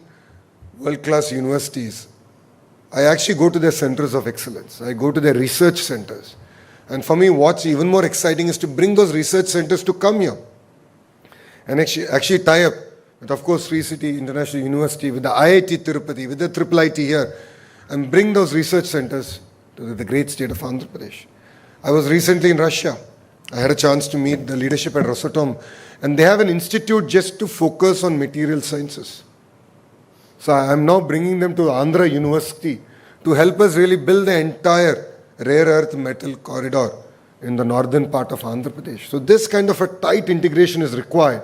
world-class universities, I actually go to their centers of excellence. I go to their research centers. And for me, what's even more exciting is to bring those research centers to come here and actually tie up with, of course, Sri City International University, with the IIT Tirupati, with the IIIT here, and bring those research centers to the great state of Andhra Pradesh. I was recently in Russia. I had a chance to meet the leadership at Rosatom, and they have an institute just to focus on material sciences. So I'm now bringing them to Andhra University to help us really build the entire rare earth metal corridor in the northern part of Andhra Pradesh. So this kind of a tight integration is required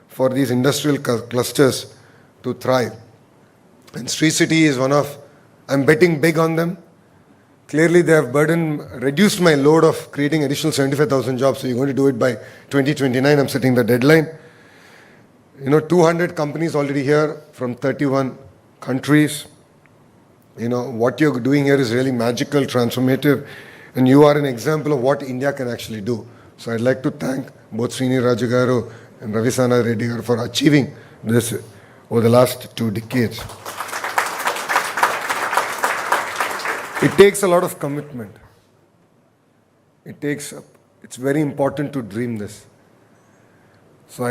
for these industrial clusters to thrive. And Sri City is one of, I'm betting big on them. Clearly they have reduced my load of creating additional 75,000 jobs. So you're going to do it by 2029. I'm setting the deadline. 200 companies already here from 31 countries. What you're doing here is really magical, transformative, and you are an example of what India can actually do. So I'd like to thank both Srini Rajagaru and Ravisana Reddy for achieving this over the last 2 decades. It takes a lot of commitment. It's very important to dream this. So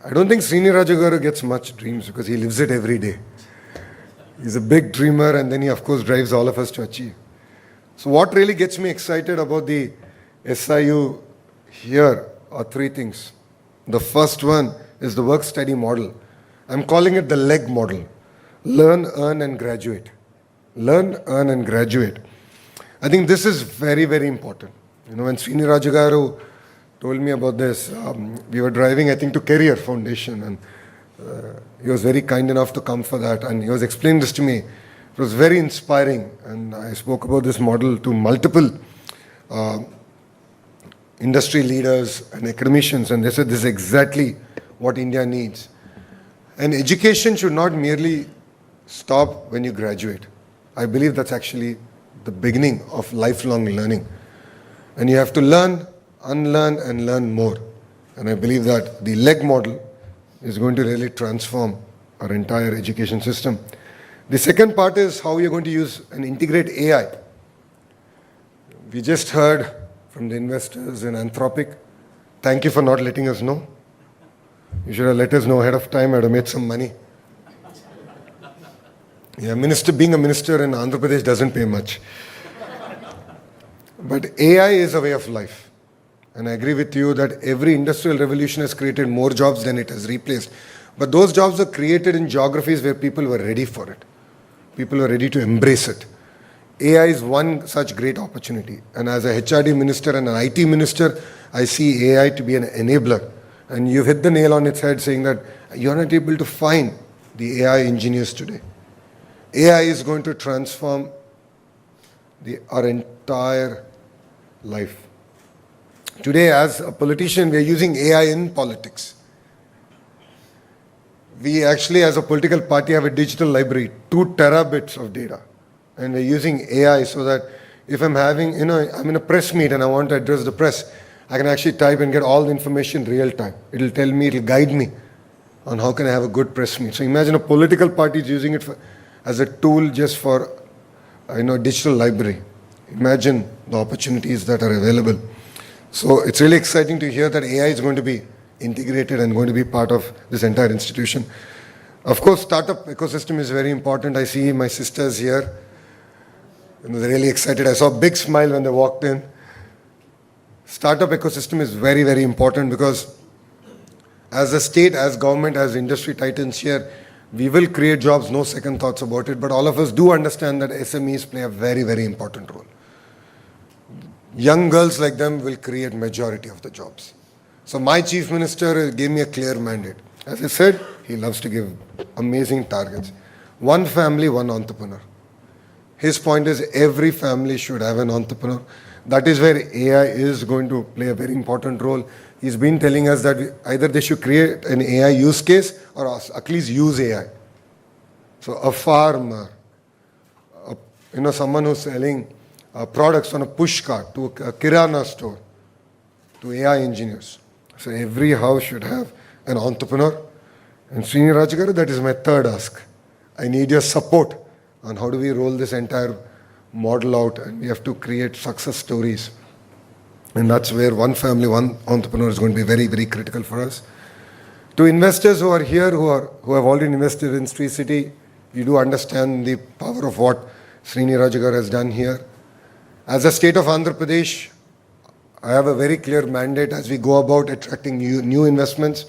I don't think Srini Rajagaru gets much dreams because he lives it every day. He's a big dreamer and then he of course drives all of us to achieve. So what really gets me excited about the SIU here are three things. The first one is the work study model. I'm calling it the LEG model. Learn, earn and graduate. Learn, earn and graduate. I think this is very, very important. You know, when Srini Rajagaru told me about this, we were driving, I think, to Career Foundation and he was very kind enough to come for that and he was explaining this to me. It was very inspiring and I spoke about this model to multiple industry leaders and academicians and they said this is exactly what India needs. And education should not merely stop when you graduate. I believe that's actually the beginning of lifelong learning. And you have to learn, unlearn and learn more. And I believe that the LEG model is going to really transform our entire education system. The second part is how you're going to use and integrate AI. We just heard from the investors in Anthropic. Thank you for not letting us know. You should have let us know ahead of time. I'd have made some money. Yeah, being a minister in Andhra Pradesh doesn't pay much. But AI is a way of life. And I agree with you that every industrial revolution has created more jobs than it has replaced. But those jobs are created in geographies where people were ready for it. People were ready to embrace it. AI is one such great opportunity. And as a HRD minister and an IT minister, I see AI to be an enabler. And you've hit the nail on its head saying that you're not able to find the AI engineers today. AI is going to transform our entire life. Today, as a politician, we are using AI in politics. We actually, as a political party, have a digital library, 2 terabits of data. And we're using AI so that if I'm having, I'm in a press meet and I want to address the press, I can actually type and get all the information real time. It'll tell me, it'll guide me on how can I have a good press meet. So imagine a political party is using it as a tool just for, digital library. Imagine the opportunities that are available. So it's really exciting to hear that AI is going to be integrated and going to be part of this entire institution. Of course, startup ecosystem is very important. I see my sisters here. They're really excited. I saw a big smile when they walked in. Startup ecosystem is very, very important because as a state, as government, as industry titans here, we will create jobs, no second thoughts about it. But all of us do understand that SMEs play a very, very important role. Young girls like them will create majority of the jobs. So my chief minister gave me a clear mandate. As I said, he loves to give amazing targets. One family, one entrepreneur. His point is every family should have an entrepreneur. That is where AI is going to play a very important role. He's been telling us that either they should create an AI use case or at least use AI. So a farmer, someone who's selling products on a push cart to a kirana store, to AI engineers. So every house should have an entrepreneur. And Srini Rajagaru, that is my third ask. I need your support on how do we roll this entire model out, and we have to create success stories. And that's where one family, one entrepreneur is going to be very, very critical for us. To investors who are here, who have already invested in Sri City, you do understand the power of what Srini Rajagaru has done here. As a state of Andhra Pradesh, I have a very clear mandate as we go about attracting new investments.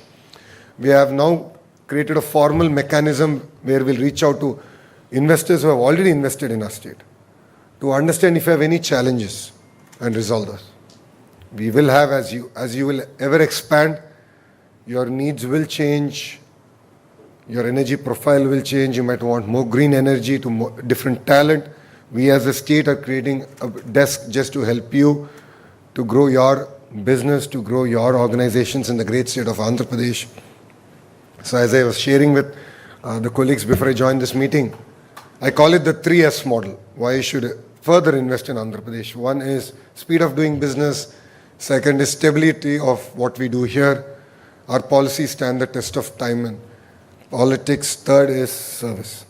We have now created a formal mechanism where we'll reach out to investors who have already invested in our state to understand if you have any challenges and resolve those. We will have, as you will ever expand, your needs will change, your energy profile will change, you might want more green energy to more different talent. We as a state are creating a desk just to help you to grow your business, to grow your organizations in the great state of Andhra Pradesh. So as I was sharing with the colleagues before I joined this meeting, I call it the 3S model. Why you should further invest in Andhra Pradesh. One is speed of doing business. Second is stability of what we do here. Our policies stand the test of time and politics. Third is service.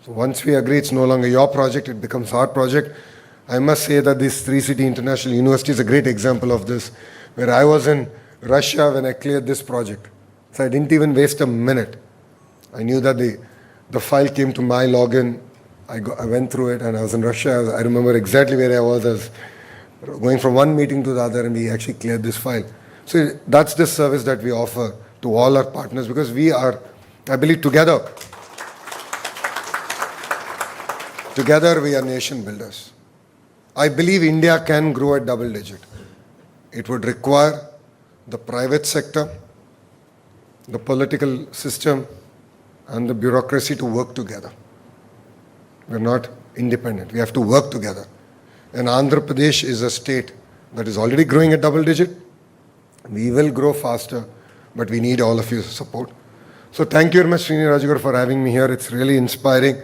So once we agree it's no longer your project, it becomes our project. I must say that this Sri City International University is a great example of this, where I was in Russia when I cleared this project. So I didn't even waste a minute. I knew that the file came to my login. I went through it and I was in Russia. I remember exactly where I was going from one meeting to the other, and we actually cleared this file. So that's the service that we offer to all our partners, because we are, I believe, together we are nation builders. I believe India can grow at double digit. It would require the private sector, the political system, and the bureaucracy to work together. We're not independent. We have to work together. And Andhra Pradesh is a state that is already growing at double digit. We will grow faster, but we need all of your support. So thank you very much, Srini Rajaguru, for having me here. It's really inspiring.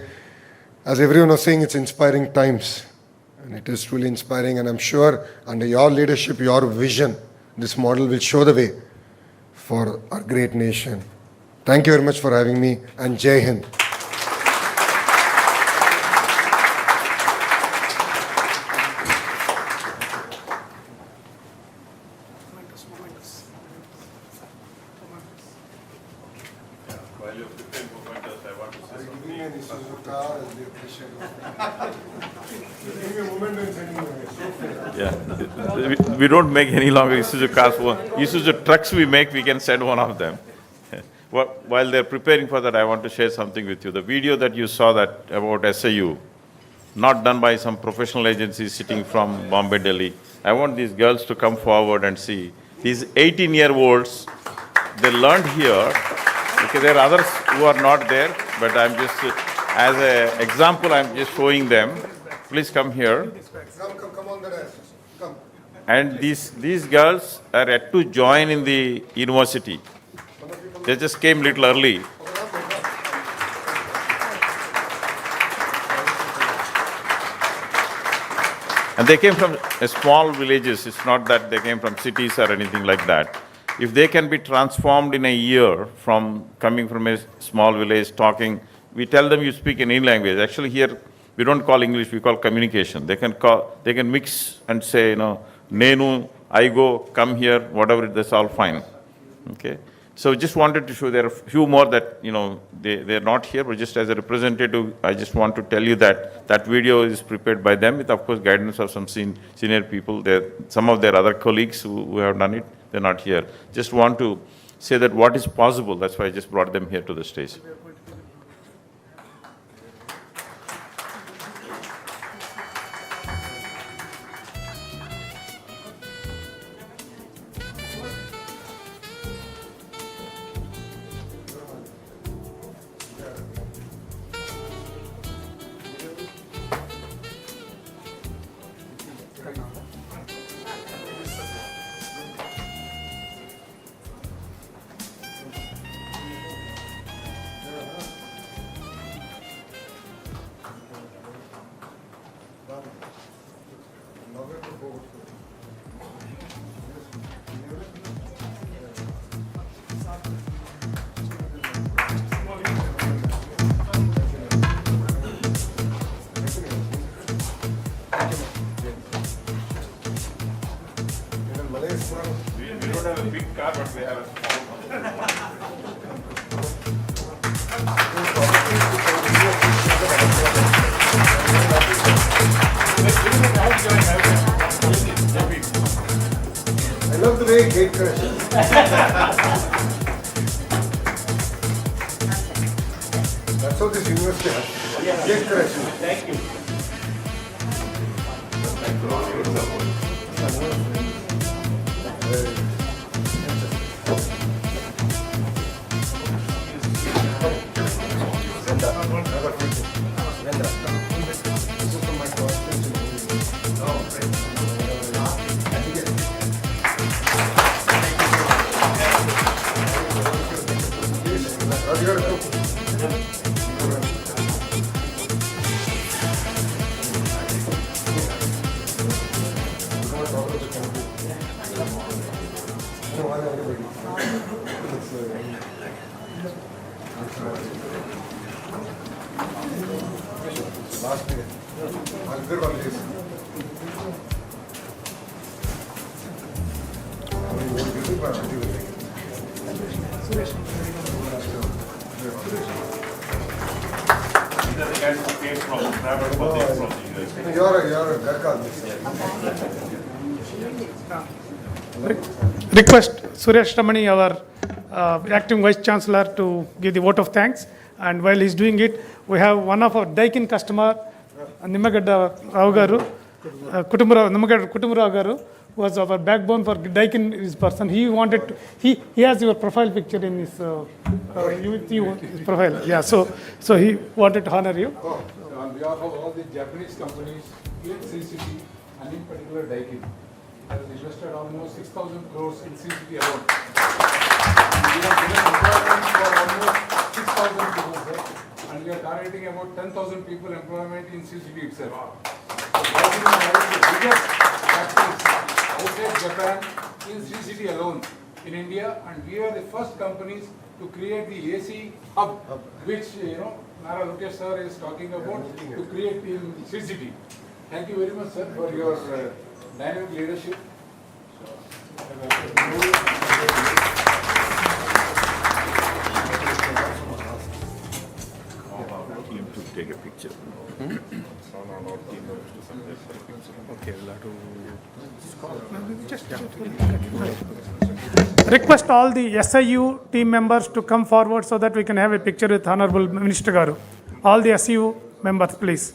As everyone was saying, it's inspiring times. And it is truly inspiring. And I'm sure under your leadership, your vision, this model will show the way for our great nation. Thank you very much for having me, and Jai Hind. While you're preparing for pointers, I want to say something. Yeah, we don't make any longer Isuzu cars. Isuzu trucks we make, we can send one of them. While they're preparing for that, I want to share something with you. The video that you saw that about SAU, not done by some professional agency sitting from Bombay, Delhi. I want these girls to come forward and see. These 18-year-olds, they learned here. Okay, there are others who are not there, but I'm just, as an example, I'm just showing them. Please come here. Come on the desk. Come. And these girls are yet to join in the university. They just came little early. And they came from small villages. It's not that they came from cities or anything like that. If they can be transformed in a year from coming from a small village, talking, we tell them you speak any language. Actually here, we don't call English, we call communication. They can mix and say, Nenu, I go, come here, whatever, that's all fine. Okay? So just wanted to show there are a few more that, they're not here, but just as a representative, I just want to tell you that that video is prepared by them with, of course, guidance of some senior people. Some of their other colleagues who have done it, they're not here. Just want to say that what is possible, that's why I just brought them here to the stage. We don't have a big car, but we have a small I love the way gate crashes. That's how this university has. Gate crashes. Thank you. Last minute. I'll These are the guys who came from traveled for this from the US. You're a Garkal. Request Suresh Ramani, our acting Vice Chancellor, to give the vote of thanks. And while he's doing it, we have one of our Daikin customer, Nimmagadda Rao Garu, Nimmagadda Kutumrao Garu, who was our backbone for Daikin his person. He wanted to, he has your profile picture in his his profile. Yeah, so he wanted to honor you. On behalf of all the Japanese companies in CCT and in particular Daikin, has invested almost 6,000 crores in CCT alone. We have given employment for almost 6,000 people, sir, and we are targeting about 10,000 people employment in CCT itself. So Daikin is one of the biggest factories outside Japan in CCT alone in India, and we are the first companies to create the AC hub, which Nara Lokesh sir is talking about, to create in CCT. Thank you very much, sir, for your dynamic leadership. Team to take a picture. Request all the SIU team members to come forward so that we can have a picture with Honorable Minister Garu. All the SIU members, please.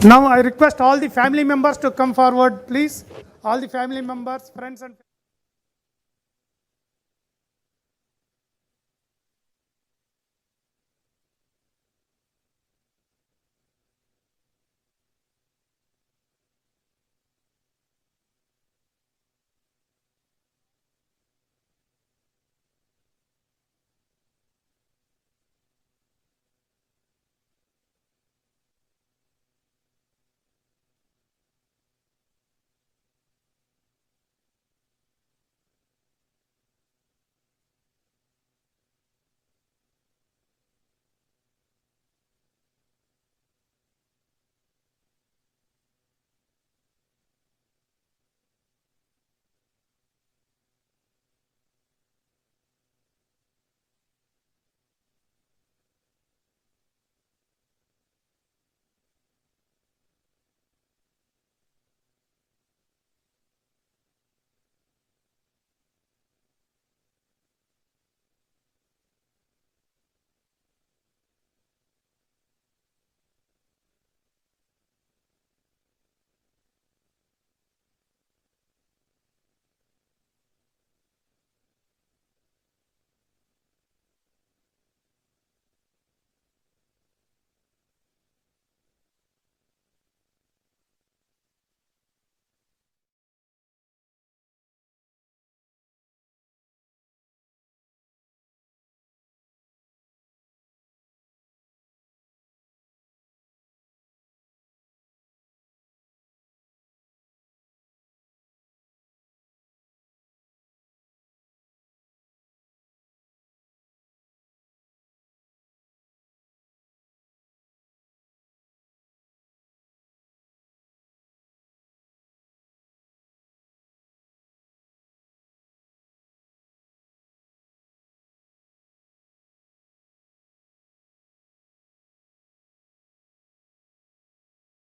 Now I request all the family members to come forward, please. All the family members, friends and